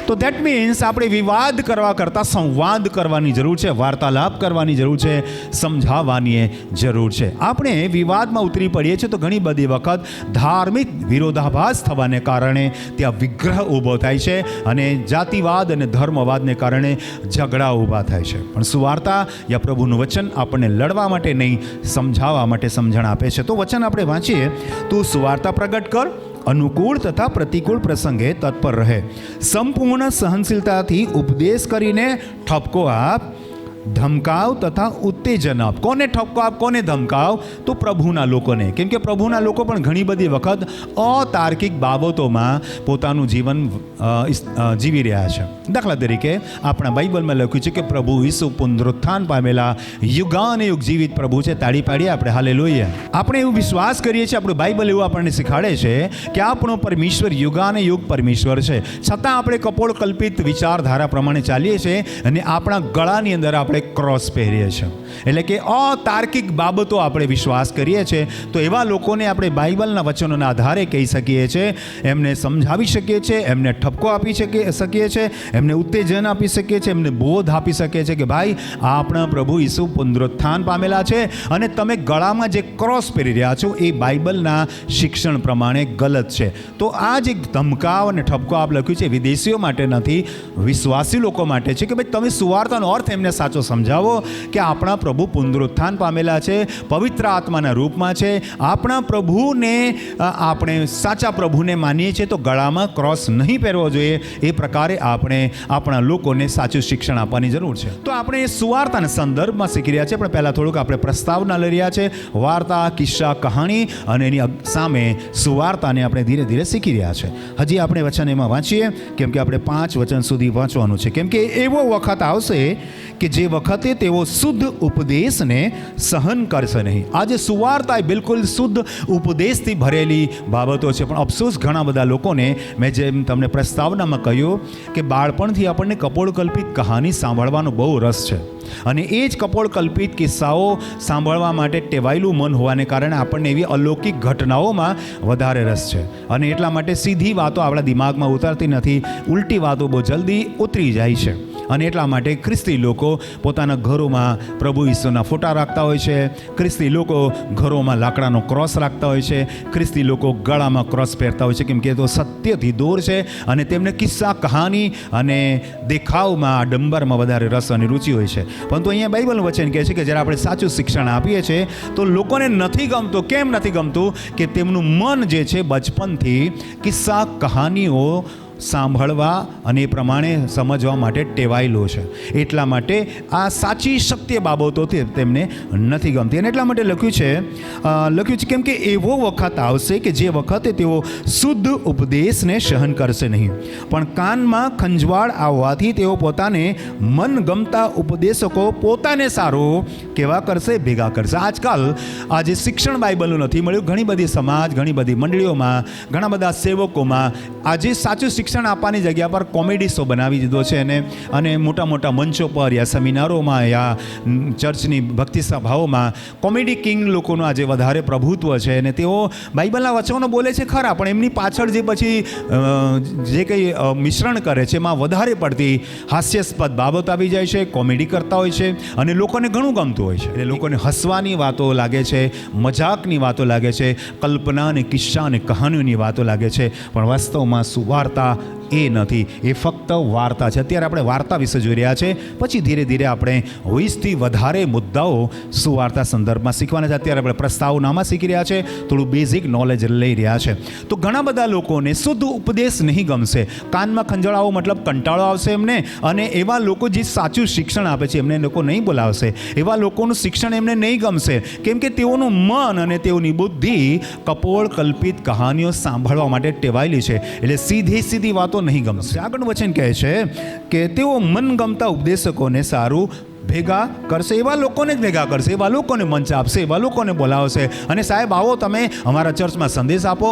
તો દેટ મીન્સ આપણે વિવાદ કરવા કરતાં સંવાદ કરવાની જરૂર છે, વાર્તાલાપ કરવાની જરૂર છે, સમજાવવાની જરૂર છે. આપણે વિવાદમાં ઉતરી પડીએ છીએ તો ઘણી બધી વખત ધાર્મિક વિરોધાભાસ થવાને કારણે ત્યાં વિગ્રહ ઊભો થાય છે અને જાતિવાદ અને ધર્મવાદને કારણે ઝઘડા ઊભા થાય છે. પણ સુવાર્તા યા પ્રભુનું વચન આપણને લડવા માટે નહીં, સમજાવવા માટે સમજણ આપે છે. તો વચન આપણે વાંચીએ, તું સુવાર્તા પ્રગટ કર, અનુકૂળ તથા પ્રતિકૂળ પ્રસંગે તત્પર રહે, સંપૂર્ણ સહનશીલતાથી ઉપદેશ કરીને ઠપકો આપ, ધમકાવ તથા ઉત્તેજન આપ. કોને ઠપકો આપ, કોને ધમકાવ? તો પ્રભુના લોકોને. કેમ કે પ્રભુના લોકો પણ ઘણી બધી વખત અતાર્કિક બાબતોમાં પોતાનું જીવન જીવી રહ્યા છે. દાખલા તરીકે આપણા બાઇબલમાં લખ્યું છે કે પ્રભુ ઈસુ પુનરુત્થાન પામેલા યુગાનુયુગ જીવિત પ્રભુ છે. તાળી પાડીએ આપણે હાલેલુયા. આપણે એવું વિશ્વાસ કરીએ છીએ, આપણું બાઇબલ એવું આપણને શીખવાડે છે કે આપણો પરમેશ્વર યુગાનુયુગ પરમેશ્વર છે. છતાં આપણે કપોળ કલ્પિત વિચારધારા પ્રમાણે ચાલીએ છીએ અને આપણા ગળાની અંદર આપણે ક્રોસ પહેરીએ છીએ. એટલે કે અતાર્કિક બાબતો આપણે વિશ્વાસ કરીએ છીએ. તો એવા લોકોને આપણે બાઇબલના વચનોના આધારે કહી શકીએ છીએ, એમને સમજાવી શકીએ છીએ, એમને ઠપકો આપી શકીએ છીએ, એમને ઉત્તેજન આપી શકીએ છીએ, એમને બોધ આપી શકીએ છીએ કે ભાઈ આપણા પ્રભુ ઈસુ પુનરુત્થાન પામેલા છે અને તમે ગળામાં જે ક્રોસ પહેરી રહ્યા છો એ બાઇબલના શિક્ષણ પ્રમાણે ગલત છે. તો આ જે ધમકાવ અને ઠપકો આપ લખ્યું છે વિદેશીઓ માટે નથી, વિશ્વાસી લોકો માટે છે કે ભાઈ તમે સુવાર્તાનો અર્થ એમને સાચો સમજાવો કે આપણા પ્રભુ પુનરુત્થાન પામેલા છે, પવિત્ર આત્માના રૂપમાં છે. આપણા પ્રભુને આપણે સાચા પ્રભુને માનીએ છીએ તો ગળામાં ક્રોસ નહીં પહેરવો જોઈએ. એ પ્રકારે આપણે આપણા લોકોને સાચું શિક્ષણ આપવાની જરૂર છે. તો આપણે સુવાર્તાના સંદર્ભમાં શીખી રહ્યા છીએ. પણ પહેલાં થોડુંક આપણે પ્રસ્તાવના લઈ રહ્યા છે. વાર્તા, કિસ્સા, કહાણી અને એની સામે સુવાર્તાને આપણે ધીરે ધીરે શીખી રહ્યા છે. હજી આપણે વચન એમાં વાંચીએ, કેમ કે આપણે 5 વચન સુધી વાંચવાનું છે. કેમ કે એવો વખત આવશે કે જે વખતે તેઓ શુદ્ધ ઉપદેશને સહન કરશે નહીં. આજે સુવાર્તા એ બિલકુલ શુદ્ધ ઉપદેશથી ભરેલી બાબતો છે. પણ અફસોસ ઘણા બધા લોકોને, મેં જેમ તમને પ્રસ્તાવનામાં કહ્યું કે બાળપણથી આપણને કપોળકલ્પિત કહાની સાંભળવાનો બહુ રસ છે. અને એ જ કપોળકલ્પિત કિસ્સાઓ સાંભળવા માટે ટેવાયેલું મન હોવાને કારણે આપણને એવી અલૌકિક ઘટનાઓમાં વધારે રસ છે. અને એટલા માટે સીધી વાતો આપણા દિમાગમાં ઉતરતી નથી, ઉલટી વાતો બહુ જલ્દી ઉતરી જાય છે. અને એટલા માટે ખ્રિસ્તી લોકો પોતાના ઘરોમાં પ્રભુ ઈસુના ફોટા રાખતા હોય છે. ખ્રિસ્તી લોકો ઘરોમાં લાકડાનો ક્રોસ રાખતા હોય છે. ખ્રિસ્તી લોકો ગળામાં ક્રોસ પહેરતા હોય છે, કેમ કે તો સત્યથી દૂર છે. અને તેમને કિસ્સા, કહાની અને દેખાવમાં, આડંબરમાં વધારે રસ અને રુચિ હોય છે. પરંતુ અહીંયા બાઇબલનું વચન કહે છે કે જ્યારે આપણે સાચું શિક્ષણ આપીએ છીએ તો લોકોને નથી ગમતું. કેમ નથી ગમતું? કે તેમનું મન જે છે બચપનથી કિસ્સા, કહાનીઓ સાંભળવા અને એ પ્રમાણે સમજવા માટે ટેવાયેલું છે. એટલા માટે આ સાચી સત્ય બાબતોથી તેમને નથી ગમતી. અને એટલા માટે લખ્યું છે કેમ કે એવો વખત આવશે કે જે વખતે તેઓ શુદ્ધ ઉપદેશને સહન કરશે નહીં, પણ કાનમાં ખંજવાળ આવવાથી તેઓ પોતાને મનગમતા ઉપદેશકો પોતાને સારું કેવા કરશે, ભેગા કરશે. આજકાલ આજે શિક્ષણ બાઇબલનું નથી મળ્યું. ઘણી બધી સમાજ, ઘણી બધી મંડળીઓમાં, ઘણા બધા સેવકોમાં આજે સાચું શિક્ષણ આપવાની જગ્યા પર કોમેડી શો બનાવી દીધો છે. અને મોટા મોટા મંચો પર યા સેમિનારોમાં યા ચર્ચની ભક્તિ સભાઓમાં કોમેડી કિંગ લોકોનું આજે વધારે પ્રભુત્વ છે. અને તેઓ બાઇબલના વચનો બોલે છે ખરા, પણ એમની પાછળ જે પછી જે કંઈ મિશ્રણ કરે છે એમાં વધારે પડતી હાસ્યાસ્પદ બાબત આવી જાય છે. કોમેડી કરતા હોય છે અને લોકોને ઘણું ગમતું હોય છે. એટલે લોકોને હસવાની વાતો લાગે છે, મજાકની વાતો લાગે છે, કલ્પના અને કિસ્સા અને કહાનીઓની વાતો લાગે છે. પણ વાસ્તવમાં સુવાર્તા એ નથી, એ ફક્ત વાર્તા છે. અત્યારે આપણે વાર્તા વિશે જોઈ રહ્યા છે. પછી ધીરે ધીરે આપણે 20થી વધારે મુદ્દાઓ સુવાર્તા સંદર્ભમાં શીખવાના છે. અત્યારે આપણે પ્રસ્તાવનામાં શીખી રહ્યા છે, થોડું બેઝિક નોલેજ લઈ રહ્યા છે. તો ઘણા બધા લોકોને શુદ્ધ ઉપદેશ નહીં ગમશે. કાનમાં ખંજવાળાવો મતલબ કંટાળો આવશે એમને. અને એવા લોકો જે સાચું શિક્ષણ આપે છે એમને લોકો નહીં બોલાવશે. એવા લોકોનું શિક્ષણ એમને નહીં ગમશે, કેમ કે તેઓનું મન અને તેઓની બુદ્ધિ કપોળ કલ્પિત કહાનીઓ સાંભળવા માટે ટેવાયેલી છે. એટલે સીધી વાતો નહીં ગમશે. આગળનું વચન કહે છે કે તેઓ મનગમતા ઉપદેશકોને સારું ભેગા કરશે. એવા લોકોને જ ભેગા કરશે, એવા લોકોને મંચ આપશે, એવા લોકોને બોલાવશે. અને સાહેબ આવો તમે અમારા ચર્ચમાં સંદેશ આપો.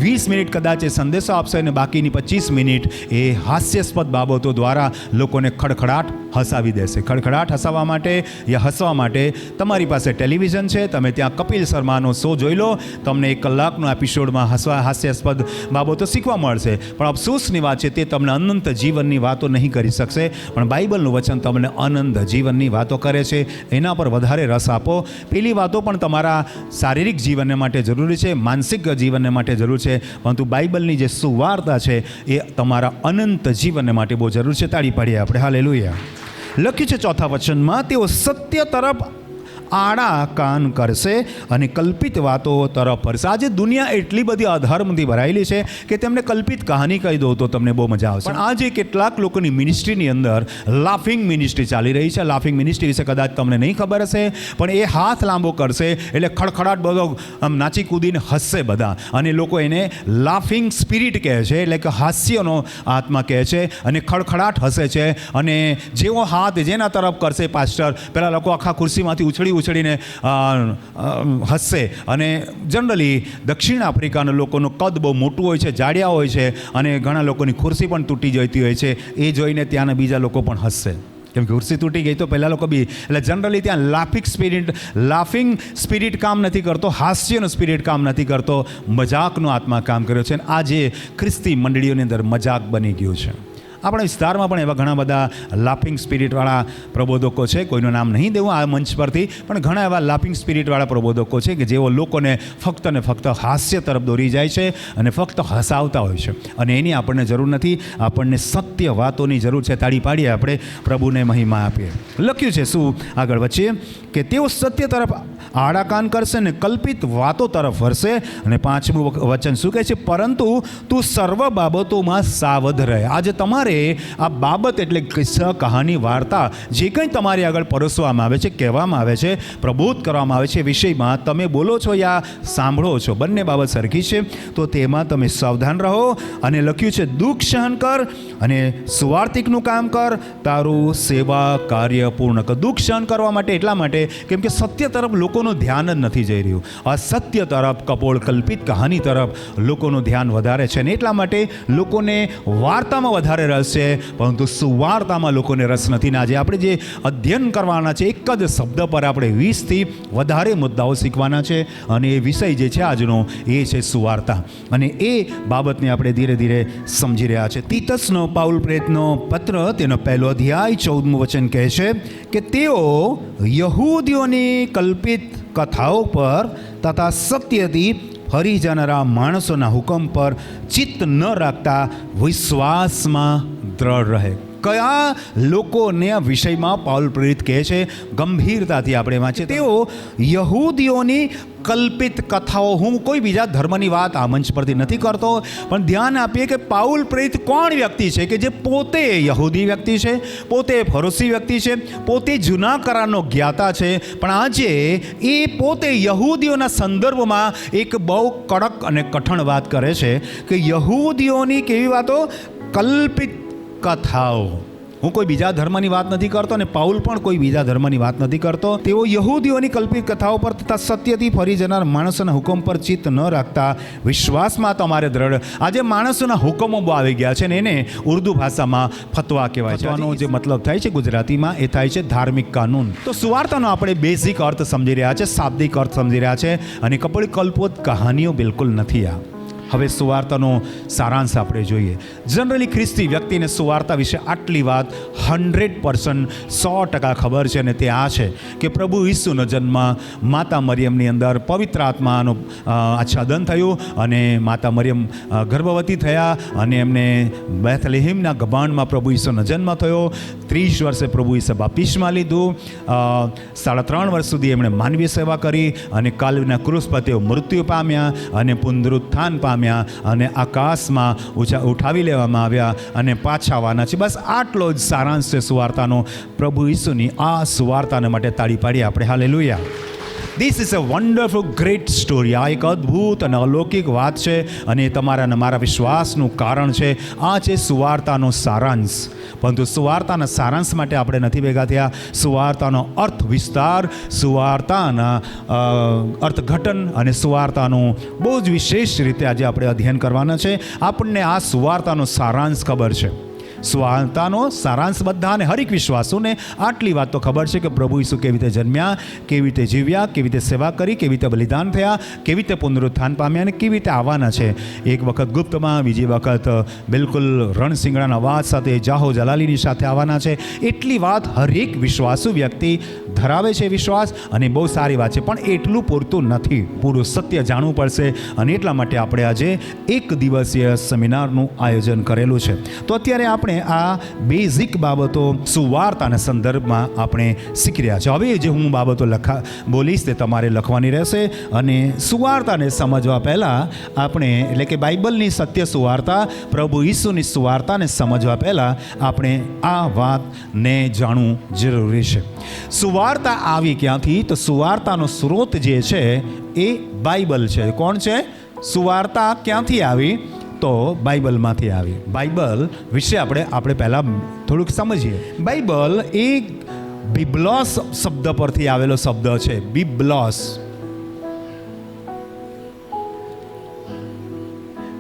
20 મિનિટ કદાચ એ સંદેશો આપશે અને બાકીની 25 મિનિટ એ હાસ્યાસ્પદ બાબતો દ્વારા લોકોને ખડખડાટ હસાવી દેશે. ખડખડાટ હસાવવા માટે યા હસવા માટે તમારી પાસે ટેલિવિઝન છે, તમે ત્યાં કપિલ શર્માનો શો જોઈ લો. તમને 1 કલાકનો એપિસોડમાં હાસ્યાસ્પદ બાબતો શીખવા મળશે. પણ અફસોસની વાત છે, તે તમને અનંત જીવનની વાતો નહીં કરી શકશે. પણ બાઇબલનું વચન તમને અનંત જીવનની વાતો કરે છે. એના પર વધારે રસ આપો. પેલી વાતો પણ તમારા શારીરિક જીવનને માટે જરૂરી છે, માનસિક જીવનને માટે જરૂર છે, પરંતુ બાઇબલની જે સુવાર્તા છે એ તમારા અનંત જીવનને માટે બહુ જરૂર છે. તાળી પાડીએ આપણે. હાલેલુયા. લખ્યું છે 4થા વચનમાં, તેઓ સત્ય તરફ આડા કાન કરશે અને કલ્પિત વાતો તરફ ફરશે. આજે દુનિયા એટલી બધી અધર્મથી ભરાયેલી છે કે તેમને કલ્પિત કહાની કહી દો તો તમને બહુ મજા આવશે. પણ આજે કેટલાક લોકોની મિનિસ્ટ્રીની અંદર લાફિંગ મિનિસ્ટ્રી ચાલી રહી છે. લાફિંગ મિનિસ્ટ્રી વિશે કદાચ તમને નહીં ખબર હશે, પણ એ હાથ લાંબો કરશે એટલે ખડખડાટ બધો આમ નાચી કૂદીને હસશે બધા. અને લોકો એને લાફિંગ સ્પિરિટ કહે છે, એટલે કે હાસ્યનો આત્મા કહે છે. અને ખડખડાટ હસે છે. અને જેવો હાથ જેના તરફ કરશે પાસ્ટર, પેલા લોકો આખા ખુરશીમાંથી ઉછળીને હસશે. અને જનરલી દક્ષિણ આફ્રિકાના લોકોનું કદ બહુ મોટું હોય છે, જાડિયા હોય છે, અને ઘણા લોકોની ખુરશી પણ તૂટી જતી હોય છે. એ જોઈને ત્યાંના બીજા લોકો પણ હસશે, કેમ કે ખુરશી તૂટી ગઈ તો પહેલાં લોકો બી. એટલે જનરલી ત્યાં લાફિંગ સ્પિરિટ કામ નથી કરતો, હાસ્યનો સ્પિરિટ કામ નથી કરતો, મજાકનો આત્મા કામ કર્યો છે. અને આજે ખ્રિસ્તી મંડળીઓની અંદર મજાક બની ગયું છે. આપણા વિસ્તારમાં પણ એવા ઘણા બધા લાફિંગ સ્પિરિટવાળા પ્રબોધકો છે, કોઈનું નામ નહીં દેવું આ મંચ પરથી, પણ ઘણા એવા લાફિંગ સ્પિરિટવાળા પ્રબોધકો છે કે જેઓ લોકોને ફક્ત ને ફક્ત હાસ્ય તરફ દોરી જાય છે અને ફક્ત હસાવતા હોય છે, અને એની આપણને જરૂર નથી. આપણને સત્ય વાતોની જરૂર છે. તાળી પાડીએ આપણે પ્રભુને મહિમા આપીએ. લખ્યું છે શું આગળ વચ્ચે કે તેઓ સત્ય તરફ આડા કાન કરશે ને કલ્પિત વાતો તરફ વળશે. અને 5મું વચન શું કહે છે? પરંતુ તું સર્વ બાબતોમાં સાવધ રહે. આજે તમારે આ બાબત એટલે કિસ્સા, કહાની, વાર્તા જે કંઈ તમારી આગળ પરોસવામાં આવે છે, કહેવામાં આવે છે, પ્રબોધ કરવામાં આવે છે, વિષયમાં તમે બોલો છો યા સાંભળો છો, બંને બાબત સરખી છે, તો તેમાં તમે સાવધાન રહો. અને લખ્યું છે દુઃખ સહન કર અને સુવાર્તિકનું કામ કર, તારું સેવા કાર્ય પૂર્ણ કર. દુઃખ સહન કરવા માટે એટલા માટે કેમ કે સત્ય તરફ લોકોનું ધ્યાન જ નથી જઈ રહ્યું. અસત્ય તરફ, કપોળ કલ્પિત કહાની તરફ લોકોનું ધ્યાન વધારે છે, ને એટલા માટે લોકોને વાર્તામાં વધારે રસ છે, પરંતુ સુવાર્તામાં લોકોને રસ નથી. ને આજે આપણે જે અધ્યયન કરવાના છે, એક જ શબ્દ પર આપણે 20થી વધારે મુદ્દાઓ શીખવાના છે, અને એ વિષય જે છે આજનો એ છે સુવાર્તા. અને એ બાબતને આપણે ધીરે ધીરે સમજી રહ્યા છે. તીતસનો પાઉલ પ્રેતનો પત્ર તેનો 1 અધ્યાય 14મું વચન કહે છે કે તેઓ યહૂદીઓની કલ્પિત કથાઓ પર તથા સત્યથી ફરી જનારા માણસોના હુકમ પર ચિત્ત ન રાખતા વિશ્વાસમાં દ્રઢ રહે. કયા લોકોને આ વિષયમાં પાઉલ પ્રેરિત કહે છે? ગંભીરતાથી આપણે વાંચીએ. તેઓ યહૂદીઓની કલ્પિત કથાઓ. હું કોઈ બીજા ધર્મની વાત આ મંચ પરથી નથી કરતો, પણ ધ્યાન આપીએ કે પાઉલ પ્રેરિત કોણ વ્યક્તિ છે કે જે પોતે યહૂદી વ્યક્તિ છે, પોતે ફરોશી વ્યક્તિ છે, પોતે જૂના કરારનો જ્ઞાતા છે, પણ આજે એ પોતે યહૂદીઓના સંદર્ભમાં એક બહુ કડક અને કઠણ વાત કરે છે કે યહૂદીઓની કેવી વાતો? કલ્પિત કથાઓ. હું કોઈ બીજા ધર્મની વાત નથી કરતો, અને પાઉલ પણ કોઈ બીજા ધર્મની વાત નથી કરતો. તેઓ યહૂદીઓની કલ્પિત કથાઓ પર તથા સત્યથી ફરી જનાર માણસોના હુકમ પર ચિત્ત ન રાખતા વિશ્વાસમાં તમારે દ્રઢ. આજે માણસોના હુકમો બહુ આવી ગયા છે, ને એને ઉર્દુ ભાષામાં ફતવા કહેવાય છે. આનો જે મતલબ થાય છે ગુજરાતીમાં એ થાય છે ધાર્મિક કાનૂન. તો સુવાર્તાનો આપણે બેઝિક અર્થ સમજી રહ્યા છે, શાબ્દિક અર્થ સમજી રહ્યા છે, અને કપોળી કલ્પિત કહાનીઓ બિલકુલ નથી. આ હવે સુવાર્તાનો સારાંશ આપણે જોઈએ. જનરલી ખ્રિસ્તી વ્યક્તિને સુવાર્તા વિશે આટલી વાત 100% 100% ખબર છે, અને તે આ છે કે પ્રભુ ઈસુનો જન્મ માતા મરિયમની અંદર પવિત્ર આત્માનું આચ્છાદન થયું, અને માતા મરિયમ ગર્ભવતી થયા, અને એમને બેથલેહેમના ગભાણમાં પ્રભુ ઈસુનો જન્મ થયો. 30 વર્ષે પ્રભુ ઈસુ બાપ્તિસ્મા લીધું. 3.5 વર્ષ સુધી એમણે માનવીય સેવા કરી, અને કાલ્વરીના ક્રૂસ પર તેઓ મૃત્યુ પામ્યા અને પુનરુત્થાન પામ્યા, અને આકાશમાં ઉઠાવી લેવામાં આવ્યા અને પાછા આવવાના છે. બસ આટલો જ સારાંશ છે સુવાર્તાનો. પ્રભુ ઈસુની આ સુવાર્તાને માટે તાળી પાડીએ આપણે. Hallelujah. This is a wonderful great story. આ એક અદ્ભુત અને અલૌકિક વાત છે, અને તમારા અને મારા વિશ્વાસનું કારણ છે. આ છે સુવાર્તાનો સારાંશ. પરંતુ સુવાર્તાના સારાંશ માટે આપણે નથી ભેગા થયા. સુવાર્તાનો અર્થ વિસ્તાર, સુવાર્તાના અર્થઘટન અને સુવાર્તાનું બહુ જ વિશેષ રીતે આજે આપણે અધ્યયન કરવાના છે. આપણને આ સુવાર્તાનો સારાંશ ખબર છે. સુવાર્તાનો સારાંશ બધાને, હરેક વિશ્વાસોને આટલી વાત તો ખબર છે કે પ્રભુ ઈસુ કેવી રીતે જન્મ્યા, કેવી રીતે જીવ્યા, કેવી રીતે સેવા કરી, કેવી રીતે બલિદાન થયા, કેવી રીતે પુનરુત્થાન પામ્યા, અને કેવી રીતે આવવાના છે. એક વખત ગુપ્તમાં, બીજી વખત બિલકુલ રણસિંગડાના અવાજ સાથે, જાહો જલાલીની સાથે આવવાના છે. એટલી વાત હરેક વિશ્વાસુ વ્યક્તિ ધરાવે છે વિશ્વાસ, અને બહુ સારી વાત છે, પણ એટલું પૂરતું નથી. પૂરું સત્ય જાણવું પડશે, અને એટલા માટે આપણે આજે 1 દિવસીય સેમિનારનું આયોજન કરેલું છે. તો અત્યારે આપણે આ બેઝિક બાબતો સુવાર્તાના સંદર્ભમાં આપણે શીખી રહ્યા છે. હવે જે હું બાબતો બોલીશ તે તમારે લખવાની રહેશે, અને સુવાર્તાને સમજવા પહેલાં આપણે, એટલે કે બાઇબલની સત્ય સુવાર્તા, પ્રભુ ઈસુની સુવાર્તાને સમજવા પહેલાં આપણે આ વાતને જાણવું જરૂરી છે. સુવાર્તા આવી ક્યાંથી? તો સુવાર્તાનો સ્રોત જે છે એ બાઇબલ છે. કોણ છે? સુવાર્તા ક્યાંથી આવી? તો બાઇબલમાંથી આવી. બાઇબલ વિશે આપણે પહેલાં થોડુંક સમજીએ. બાઇબલ એ બિબ્લોસ શબ્દ પરથી આવેલો શબ્દ છે.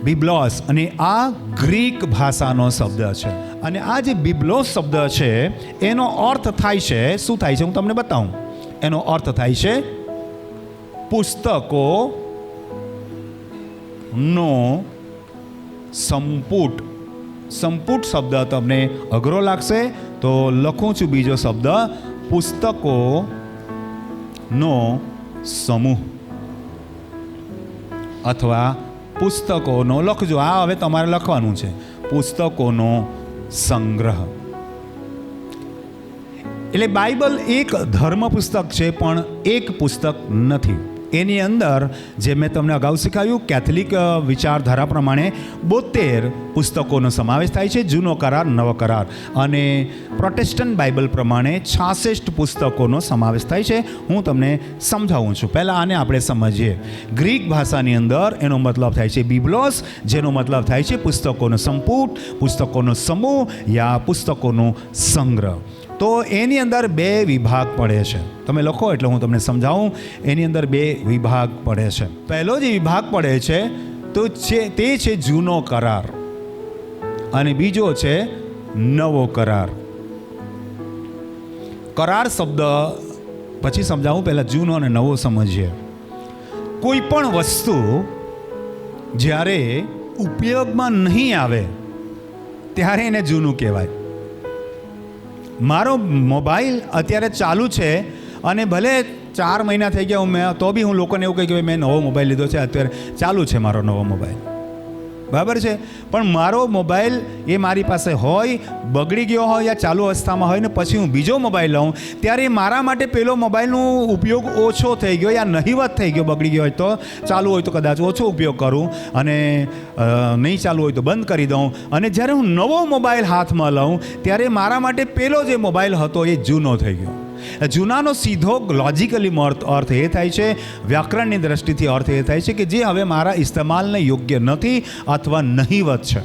બિબ્લોસ, અને આ ગ્રીક ભાષાનો શબ્દ છે. અને આ જે બિબ્લોસ શબ્દ છે એનો અર્થ થાય છે, શું થાય છે હું તમને બતાવું. એનો અર્થ થાય છે પુસ્તકો નો સંપુટ. સંપુટ શબ્દ તમને અઘરો લાગશે તો લખું છું બીજો શબ્દ, પુસ્તકોનો સમૂહ અથવા પુસ્તકોનો લખજો. આ હવે તમારે લખવાનું છે, પુસ્તકોનો સંગ્રહ. એટલે બાઇબલ એક ધર્મ પુસ્તક છે પણ એક પુસ્તક નથી. એની અંદર જે મેં તમને અગાઉ શીખવ્યું, કેથલિક વિચારધારા પ્રમાણે 72 પુસ્તકોનો સમાવેશ થાય છે, જૂનો કરાર, નવો કરાર. અને પ્રોટેસ્ટન્ટ બાઇબલ પ્રમાણે 66 પુસ્તકોનો સમાવેશ થાય છે. હું તમને સમજાવું છું. પહેલાં આને આપણે સમજીએ. ગ્રીક ભાષાની અંદર એનો મતલબ થાય છે બિબ્લોસ, જેનો મતલબ થાય છે પુસ્તકોનો સંપુટ, પુસ્તકોનો સમૂહ યા પુસ્તકોનો સંગ્રહ. તો એની અંદર 2 વિભાગ પડે છે. તમે લખો એટલે હું તમને સમજાવું. એની અંદર 2 વિભાગ પડે છે. પહેલો જે વિભાગ પડે છે તો તે છે જૂનો કરાર અને બીજો છે નવો કરાર. કરાર શબ્દ પછી સમજાવું, પહેલાં જૂનો અને નવો સમજીએ. કોઈ પણ વસ્તુ જ્યારે ઉપયોગમાં નહીં આવે ત્યારે એને જૂનું કહેવાય. મારો મોબાઈલ અત્યારે ચાલુ છે અને ભલે 4 મહિના થઈ ગયા મેં તો બી હું લોકોને એવું કહી કે મેં નવો મોબાઈલ લીધો છે, અત્યારે ચાલુ છે મારો નવો મોબાઈલ, બરાબર છે. પણ મારો મોબાઈલ એ મારી પાસે હોય, બગડી ગયો હોય યા ચાલુ અવસ્થામાં હોય ને પછી હું બીજો મોબાઈલ લઉં ત્યારે મારા માટે પેલો મોબાઈલનો ઉપયોગ ઓછો થઈ ગયો યા નહીવત થઈ ગયો. બગડી ગયો હોય તો, ચાલુ હોય તો કદાચ ઓછો ઉપયોગ કરું અને નહીં ચાલુ હોય તો બંધ કરી દઉં. અને જ્યારે હું નવો મોબાઈલ હાથમાં લઉં ત્યારે મારા માટે પેલો જે મોબાઈલ હતો એ જૂનો થઈ ગયો. જૂનાનો સીધો લોજિકલી અર્થ એ થાય છે, વ્યાકરણની દ્રષ્ટિથી અર્થ એ થાય છે કે જે હવે મારા ઇસ્તેમાલને યોગ્ય નથી અથવા નહીવત છે,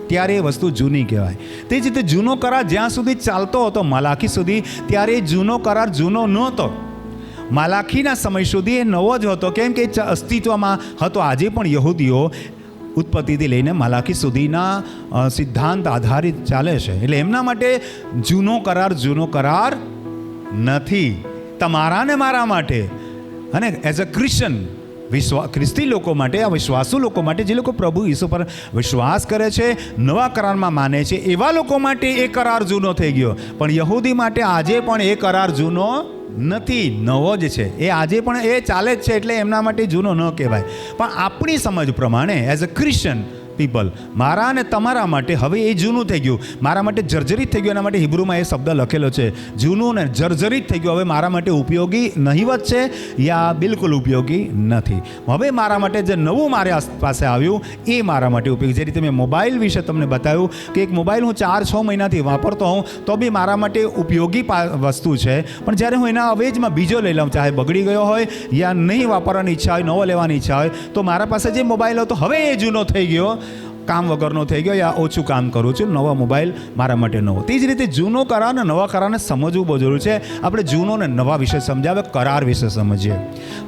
ત્યારે એ વસ્તુ જૂની કહેવાય. તે જ રીતે જૂનો કરાર જ્યાં સુધી ચાલતો હતો મલાખી સુધી, ત્યારે જૂનો કરાર જૂનો નહોતો. મલાખીના સમય સુધી એ નવો જ હતો, કેમ કે અસ્તિત્વમાં હતો. આજે પણ યહૂદીઓ ઉત્પત્તિથી લઈને મલાખી સુધીના સિદ્ધાંત આધારિત ચાલે છે. એટલે એમના માટે જૂનો કરાર નથી. તમારા ને મારા માટે અને એઝ અ ક્રિશ્ચન ખ્રિસ્તી લોકો માટે, આ વિશ્વાસુ લોકો માટે, જે લોકો પ્રભુ ઈસુ પર વિશ્વાસ કરે છે, નવા કરારમાં માને છે, એવા લોકો માટે એ કરાર જૂનો થઈ ગયો. પણ યહૂદી માટે આજે પણ એ કરાર જૂનો નથી, નવો જ છે. એ આજે પણ એ ચાલે જ છે, એટલે એમના માટે જૂનો ન કહેવાય. પણ આપણી સમજ પ્રમાણે એઝ અ ક્રિશ્ચન પીપલ, મારા અને તમારા માટે હવે એ જૂનું થઈ ગયું, મારા માટે જર્જરિત થઈ ગયું. એના માટે હિબ્રુમાં એ શબ્દ લખેલો છે, જૂનું ને જર્જરિત થઈ ગયું. હવે મારા માટે ઉપયોગી નહીવત છે યા બિલકુલ ઉપયોગી નથી. હવે મારા માટે જે નવું મારી પાસે આવ્યું એ મારા માટે ઉપયોગી. જે રીતે મેં મોબાઈલ વિશે તમને બતાવ્યું કે એક મોબાઈલ હું 4-6 મહિનાથી વાપરતો હોઉં તો બી મારા માટે ઉપયોગી વસ્તુ છે. પણ જ્યારે હું એના અવેજમાં બીજો લઈ લઉં, ચાહે બગડી ગયો હોય યા નહીં વાપરવાની ઈચ્છા હોય, નવો લેવાની ઈચ્છા હોય, તો મારા પાસે જે મોબાઈલ હતો હવે એ જૂનો થઈ ગયો, કામ વગરનો થઈ ગયો યા ઓછું કામ કરું છું. નવો મોબાઈલ મારા માટે નવો. તે જ રીતે જૂનો કરાર અને નવા કરારને સમજવું બહુ જરૂરી છે. આપણે જૂનો અને નવા વિશે સમજાવે, કરાર વિશે સમજીએ.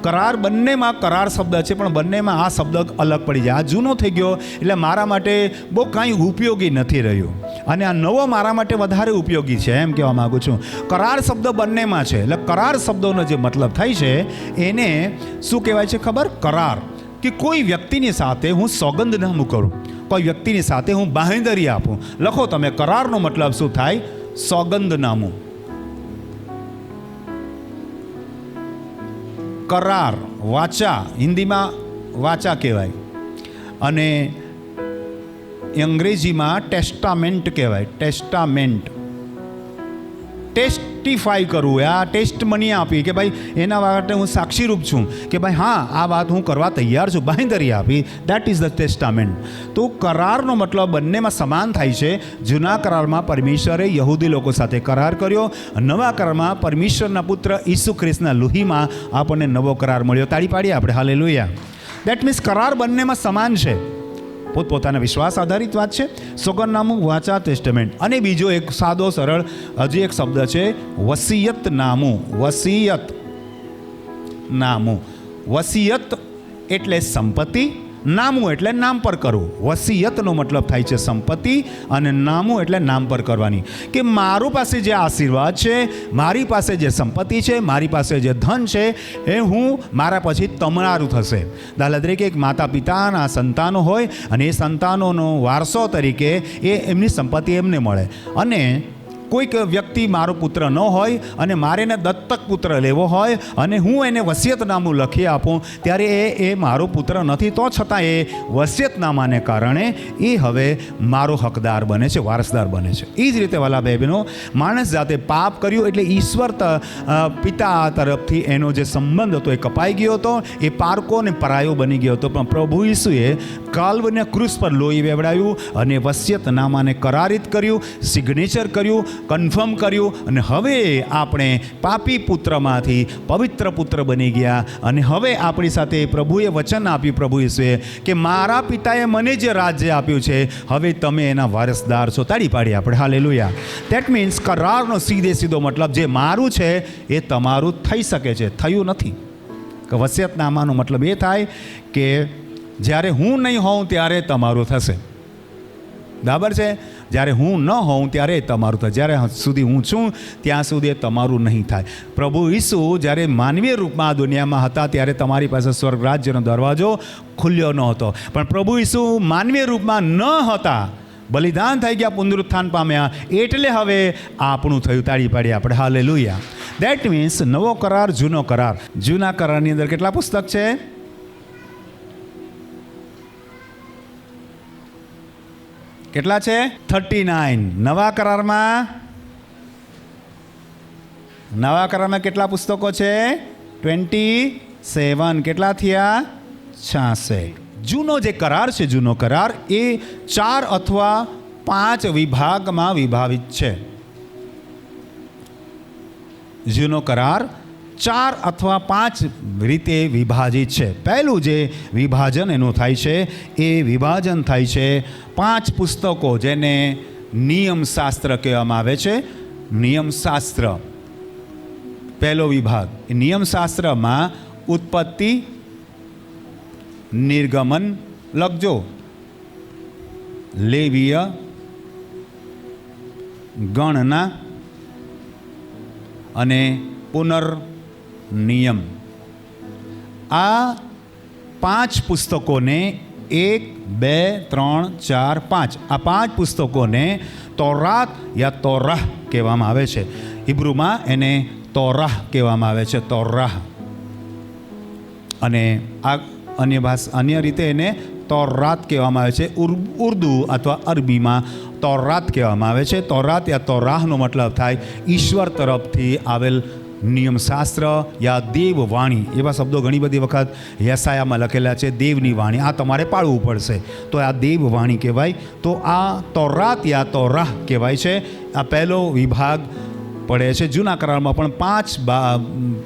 કરાર બંનેમાં કરાર શબ્દ છે, પણ બંનેમાં આ શબ્દ અલગ પડી જાય. આ જૂનો થઈ ગયો એટલે મારા માટે બહુ કાંઈ ઉપયોગી નથી રહ્યું અને આ નવો મારા માટે વધારે ઉપયોગી છે, એમ કહેવા માગું છું. કરાર શબ્દ બંનેમાં છે. એટલે કરાર શબ્દોનો જે મતલબ થાય છે એને શું કહેવાય છે ખબર? કરાર કે કોઈ વ્યક્તિની સાથે હું સોગંદનામું કરું, કોઈ વ્યક્તિની સાથે હું બાંહેધરી આપું. લખો તમે, કરારનો મતલબ શું થાય? સોગંદનામું. કરાર વાચા, હિન્દીમાં વાચા કહેવાય અને અંગ્રેજીમાં ટેસ્ટામેન્ટ કહેવાય. ટેસ્ટામેન્ટ, ટેસ્ટિફાઈ કરવું. આ ટેસ્ટ મની આપી કે ભાઈ એના માટે હું સાક્ષીરૂપ છું કે ભાઈ હા આ વાત હું કરવા તૈયાર છું, બાંહેધરી આપી. That is the testament. તો કરારનો મતલબ બંનેમાં સમાન થાય છે. જૂના કરારમાં પરમેશ્વરે યહૂદી લોકો સાથે કરાર કર્યો, નવા કરારમાં પરમેશ્વરના પુત્ર ઈસુ ખ્રિસ્તના લોહીમાં આપણને નવો કરાર મળ્યો. તાળી પાડીએ આપણે, હાલેલુયા. દેટ મીન્સ કરાર બંનેમાં સમાન છે, પોતપોતાના વિશ્વાસ આધારિત વાત છે. સોગંદનામું, વાચા, ટેસ્ટામેન્ટ. અને બીજો એક સાદો સરળ હજી એક શબ્દ છે, વસિયતનામું. વસિયતનામું, વસિયત એટલે સંપત્તિ નામું એટલે નામ પર કરવું. વસિયતનો મતલબ થાય છે સંપત્તિ, અને નામું એટલે નામ પર કરવાની. કે મારું પાસે જે આશીર્વાદ છે, મારી પાસે જે સંપત્તિ છે, મારી પાસે જે ધન છે, એ હું મારા પછી તમારું થશે. દાખલા તરીકે એક માતા પિતાના સંતાનો હોય અને એ સંતાનોનો વારસો તરીકે એ એમની સંપત્તિ એમને મળે. અને કોઈક વ્યક્તિ મારો પુત્ર ન હોય અને મારે એને દત્તક પુત્ર લેવો હોય અને હું એને વસિયતનામું લખી આપું, ત્યારે એ મારો પુત્ર નથી, તો છતાં એ વસિયતનામાને કારણે એ હવે મારો હકદાર બને છે, વારસદાર બને છે. એ જ રીતે વાલા ભાઈ બહેનો, માણસ જાતે પાપ કર્યું એટલે ઈશ્વર પિતા તરફથી એનો જે સંબંધ હતો એ કપાઈ ગયો હતો, એ પારકો અને પરાયો બની ગયો હતો. પણ પ્રભુ ઈસુએ કાલ્વરીના ક્રૂસ પર લોહી વેવડાવ્યું અને વસિયતનામાને કરારિત કર્યું, સિગ્નેચર કર્યું, કન્ફર્મ કર્યું, અને હવે આપણે પાપી પુત્રમાંથી પવિત્ર પુત્ર બની ગયા. અને હવે આપણી સાથે પ્રભુએ વચન આપ્યું, પ્રભુ ઈસુએ, કે મારા પિતાએ મને જે રાજ્ય આપ્યું છે, હવે તમે એના વારસદાર છો. તાળી પાડીએ આપણે, હાલેલુયા. ધેટ મીન્સ કરારનો સીધો મતલબ જે મારું છે એ તમારું થઈ શકે છે, થયું નથી. વસિયતનામાનો મતલબ એ થાય કે જ્યારે હું નહીં હોઉં ત્યારે તમારું થશે. બરાબર છે? જ્યારે હું ન હોઉં ત્યારે તમારું થાય. જ્યારે સુધી હું છું ત્યાં સુધી તમારું નહીં થાય. પ્રભુ ઈસુ જ્યારે માનવીય રૂપમાં આ દુનિયામાં હતા ત્યારે તમારી પાસે સ્વર્ગ રાજ્યનો દરવાજો ખુલ્યો ન હતો. પણ પ્રભુ ઈસુ માનવીય રૂપમાં ન હતા, બલિદાન થઈ ગયા, પુનરુત્થાન પામ્યા, એટલે હવે આપણું થયું. તાળી પાડીએ આપણે, હાલેલુયા. દેટ મીન્સ નવો કરાર, જૂનો કરાર. જૂના કરારની અંદર કેટલા પુસ્તક છે? કેટલા છે? 39. નવા કરારમાં કેટલા પુસ્તકો છે? 27. કેટલા થયા? 66. જૂનો જે કરાર છે, જૂનો કરાર એ 4 અથવા 5 વિભાગમાં વિભાવિત છે. જૂનો કરાર 4 અથવા 5 રીતે વિભાજિત છે. પહેલું જે વિભાજન એનું થાય છે, એ વિભાજન થાય છે 5 પુસ્તકો, જેને નિયમશાસ્ત્ર કહેવામાં આવે છે. નિયમશાસ્ત્ર પહેલો વિભાગ. એ નિયમશાસ્ત્રમાં ઉત્પત્તિ, નિર્ગમન લખજો, લેવીય, ગણના અને પુનર્નિયમ. આ 5 પુસ્તકોને 1, 2, 3, 4, 5 આ 5 પુસ્તકોને તોરાત યા તોરાહ કહેવામાં આવે છે. હિબ્રુમાં એને તોરાહ કહેવામાં આવે છે, તોરાહ. અને આ અન્ય રીતે એને તોરાત કહેવામાં આવે છે. ઉર્દુ અથવા અરબીમાં તોરાત કહેવામાં આવે છે. તોરાત યા તોરાહનો મતલબ થાય ઈશ્વર તરફથી આવેલ નિયમશાસ્ત્ર યા દેવવાણી. એવા શબ્દો ઘણી બધી વખત યસાયામાં લખેલા છે, દેવની વાણી, આ તમારે પાળવું પડશે, તો આ દેવવાણી કહેવાય. તો આ તોરાત યા તોરાહ કહેવાય છે. આ પહેલો વિભાગ પડે છે. જૂના કરારમાં પણ 5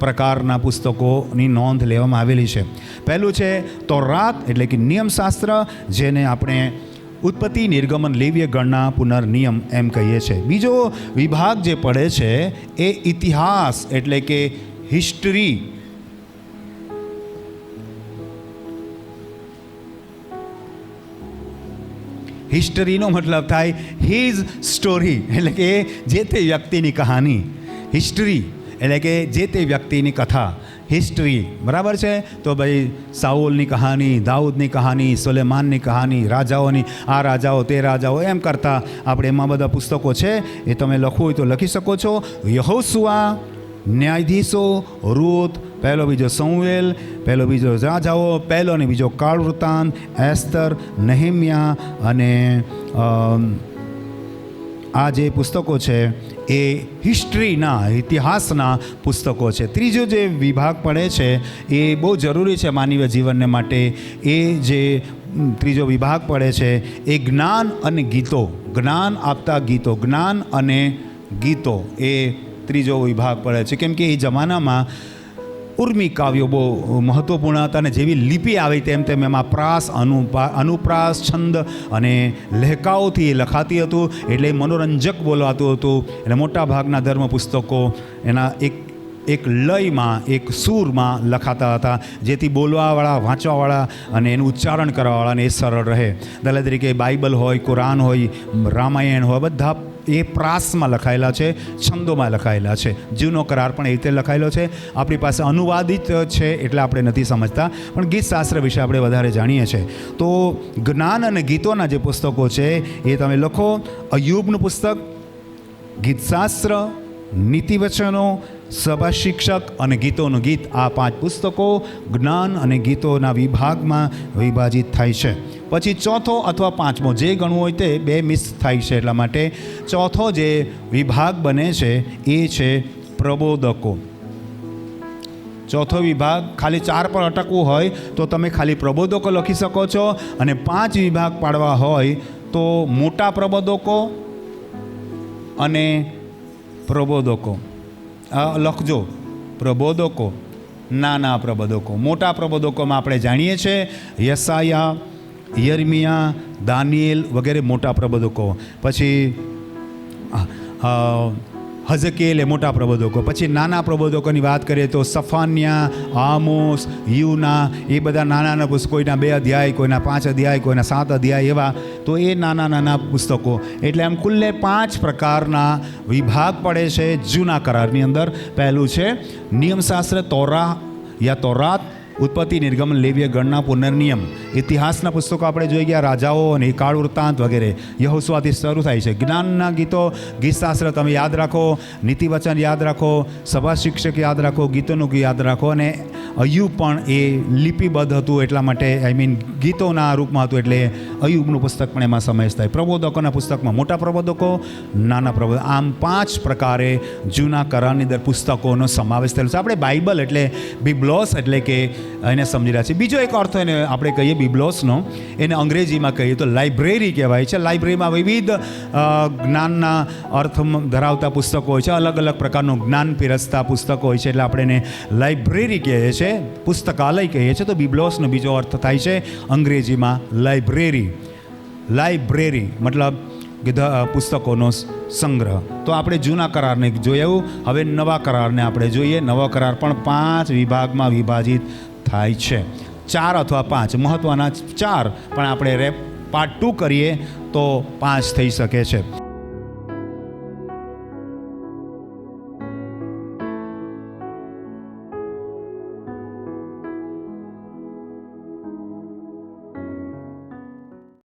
પ્રકારના પુસ્તકોની નોંધ લેવામાં આવેલી છે. પહેલું છે તોરાત, એટલે કે નિયમશાસ્ત્ર, જેને આપણે ઉત્પત્તિ, નિર્ગમન, લેવીય, ગણના, પુનર્નિયમ એમ કહીએ છીએ. બીજો વિભાગ જે પડે છે એ ઇતિહાસ, એટલે કે હિસ્ટરી. હિસ્ટરીનો મતલબ થાય હિઝ સ્ટોરી, એટલે કે જે તે વ્યક્તિની કહાની. હિસ્ટરી એટલે કે જે તે વ્યક્તિની કથા, હિસ્ટરી. બરાબર છે? તો ભાઈ સાઉલની કહાની, દાઉદની કહાની, સુલેમાનની કહાની, રાજાઓની, આ રાજાઓ, તે રાજાઓ, એમ કરતાં આપણે એમાં બધા પુસ્તકો છે, એ તમે લખવું હોય તો લખી શકો છો. યહોશુઆ, ન્યાયાધીશો, રૂત, પહેલો બીજો સમુએલ, પહેલો બીજો રાજાઓ, પહેલો અને બીજો કાળ વૃત્તાંત, એસ્તર, નહેમ્યા અને આ જે પુસ્તકો છે એ હિસ્ટ્રીના, ઇતિહાસના પુસ્તકો છે. ત્રીજો જે વિભાગ પડે છે એ બહુ જરૂરી છે માનવીય જીવનને માટે. એ જે ત્રીજો વિભાગ પડે છે એ જ્ઞાન અને ગીતો, જ્ઞાન આપતા ગીતો, જ્ઞાન અને ગીતો, એ ત્રીજો વિભાગ પડે છે. કેમ કે એ જમાનામાં ઉર્મી કાવ્યો બહુ મહત્ત્વપૂર્ણ હતા, અને જેવી લિપિ આવી તેમ એમાં પ્રાસ, અનુપ્રાસ, છંદ અને લહેકાઓથી એ લખાતી હતું, એટલે મનોરંજક બોલાતું હતું. એટલે મોટા ભાગના ધર્મ પુસ્તકો એના એક એક લયમાં, એક સૂરમાં લખાતા હતા, જેથી બોલવાવાળા, વાંચવાવાળા અને એનું ઉચ્ચારણ કરવાવાળાને એ સરળ રહે. દાખલા તરીકે બાઇબલ હોય, કુરાન હોય, રામાયણ હોય, બધા એ પ્રાસમાં લખાયેલા છે, છંદોમાં લખાયેલા છે. જૂનો કરાર પણ એ રીતે લખાયેલો છે. આપણી પાસે અનુવાદિત છે એટલે આપણે નથી સમજતા, પણ ગીતશાસ્ત્ર વિશે આપણે વધારે જાણીએ છીએ. તો જ્ઞાન અને ગીતોના જે પુસ્તકો છે એ તમે લખો. અય્યુબનું પુસ્તક, ગીતશાસ્ત્ર, નીતિવચનો, સભા શિક્ષક અને ગીતોનું ગીત, આ 5 પુસ્તકો જ્ઞાન અને ગીતોના વિભાગમાં વિભાજિત થાય છે. પછી ચોથો અથવા પાંચમો જે ગણવું હોય તે 2 મિસ થાય છે, એટલા માટે ચોથો જે વિભાગ બને છે એ છે પ્રબોધકો. ચોથો વિભાગ ખાલી 4 પર અટકવું હોય તો તમે ખાલી પ્રબોધકો લખી શકો છો, અને 5 વિભાગ પાડવા હોય તો મોટા પ્રબોધકો અને પ્રબોધકો લખજો. પ્રબોધકો, નાના પ્રબોધકો. મોટા પ્રબોધકોમાં આપણે જાણીએ છીએ યશાયા, યર્મિયા, દાનિયેલ વગેરે મોટા પ્રબોધકો. પછી હઝકેલ એ મોટા પ્રબોધકો. પછી નાના પ્રબોધકોની વાત કરીએ તો સફાન્યા, આમોસ, યુના, એ બધા નાના પુસ્તકો, કોઈના 2 અધ્યાય, કોઈના 5 અધ્યાય, કોઈના 7 અધ્યાય, એવા. તો એ નાના પુસ્તકો. એટલે આમ કુલ્લે 5 પ્રકારના વિભાગ પડે છે જૂના કરારની અંદર. પહેલું છે નિયમશાસ્ત્ર, તોરા યા તોરાત, ઉત્પત્તિ, નિર્ગમન, લેવીય, ગણના, પુનર્નિયમ. ઇતિહાસના પુસ્તકો આપણે જોઈ ગયા, રાજાઓ અને કાળ વૃત્તાંત વગેરે. યહોશુઆથી શરૂ થાય છે. જ્ઞાનના ગીતો, ગીતશાસ્ત્ર તમે યાદ રાખો, નીતિવચન યાદ રાખો, સભા શિક્ષક યાદ રાખો, ગીતોનું યાદ રાખો. અને અય્યુબ પણ એ લિપિબદ્ધ હતું, એટલા માટે ગીતોના રૂપમાં હતું, એટલે અય્યુબનું પુસ્તક પણ એમાં સમાવેશ થાય. પ્રબોધકોના પુસ્તકમાં મોટા પ્રબોધકો, નાના પ્રબોધકો. આમ 5 પ્રકારે જૂના કરારની અંદર પુસ્તકોનો સમાવેશ થયેલો છે. આપણે બાઇબલ એટલે બિબ્લોસ એટલે કે એને સમજી રહ્યા છીએ. બીજો એક અર્થ એને આપણે કહીએ બિબ્લોસનો, એને અંગ્રેજીમાં કહીએ તો લાઇબ્રેરી કહેવાય છે. લાઇબ્રેરીમાં વિવિધ જ્ઞાનના અર્થ ધરાવતા પુસ્તકો હોય છે, અલગ અલગ પ્રકારનું જ્ઞાન પીરસતા પુસ્તકો હોય છે, એટલે આપણે એને લાઇબ્રેરી કહીએ છીએ, પુસ્તકાલય કહીએ છીએ. તો બિબ્લોસનો બીજો અર્થ થાય છે અંગ્રેજીમાં લાઇબ્રેરી. લાઇબ્રેરી મતલબ પુસ્તકોનો સંગ્રહ. તો આપણે જૂના કરારને જોયું, હવે નવા કરારને આપણે જોઈએ. નવો કરાર પણ 5 વિભાગમાં વિભાજિત થાય છે. 4 અથવા 5 મહત્ત્વના 4, પણ આપણે પાર્ટ 2 કરીએ તો 5 થઈ શકે છે.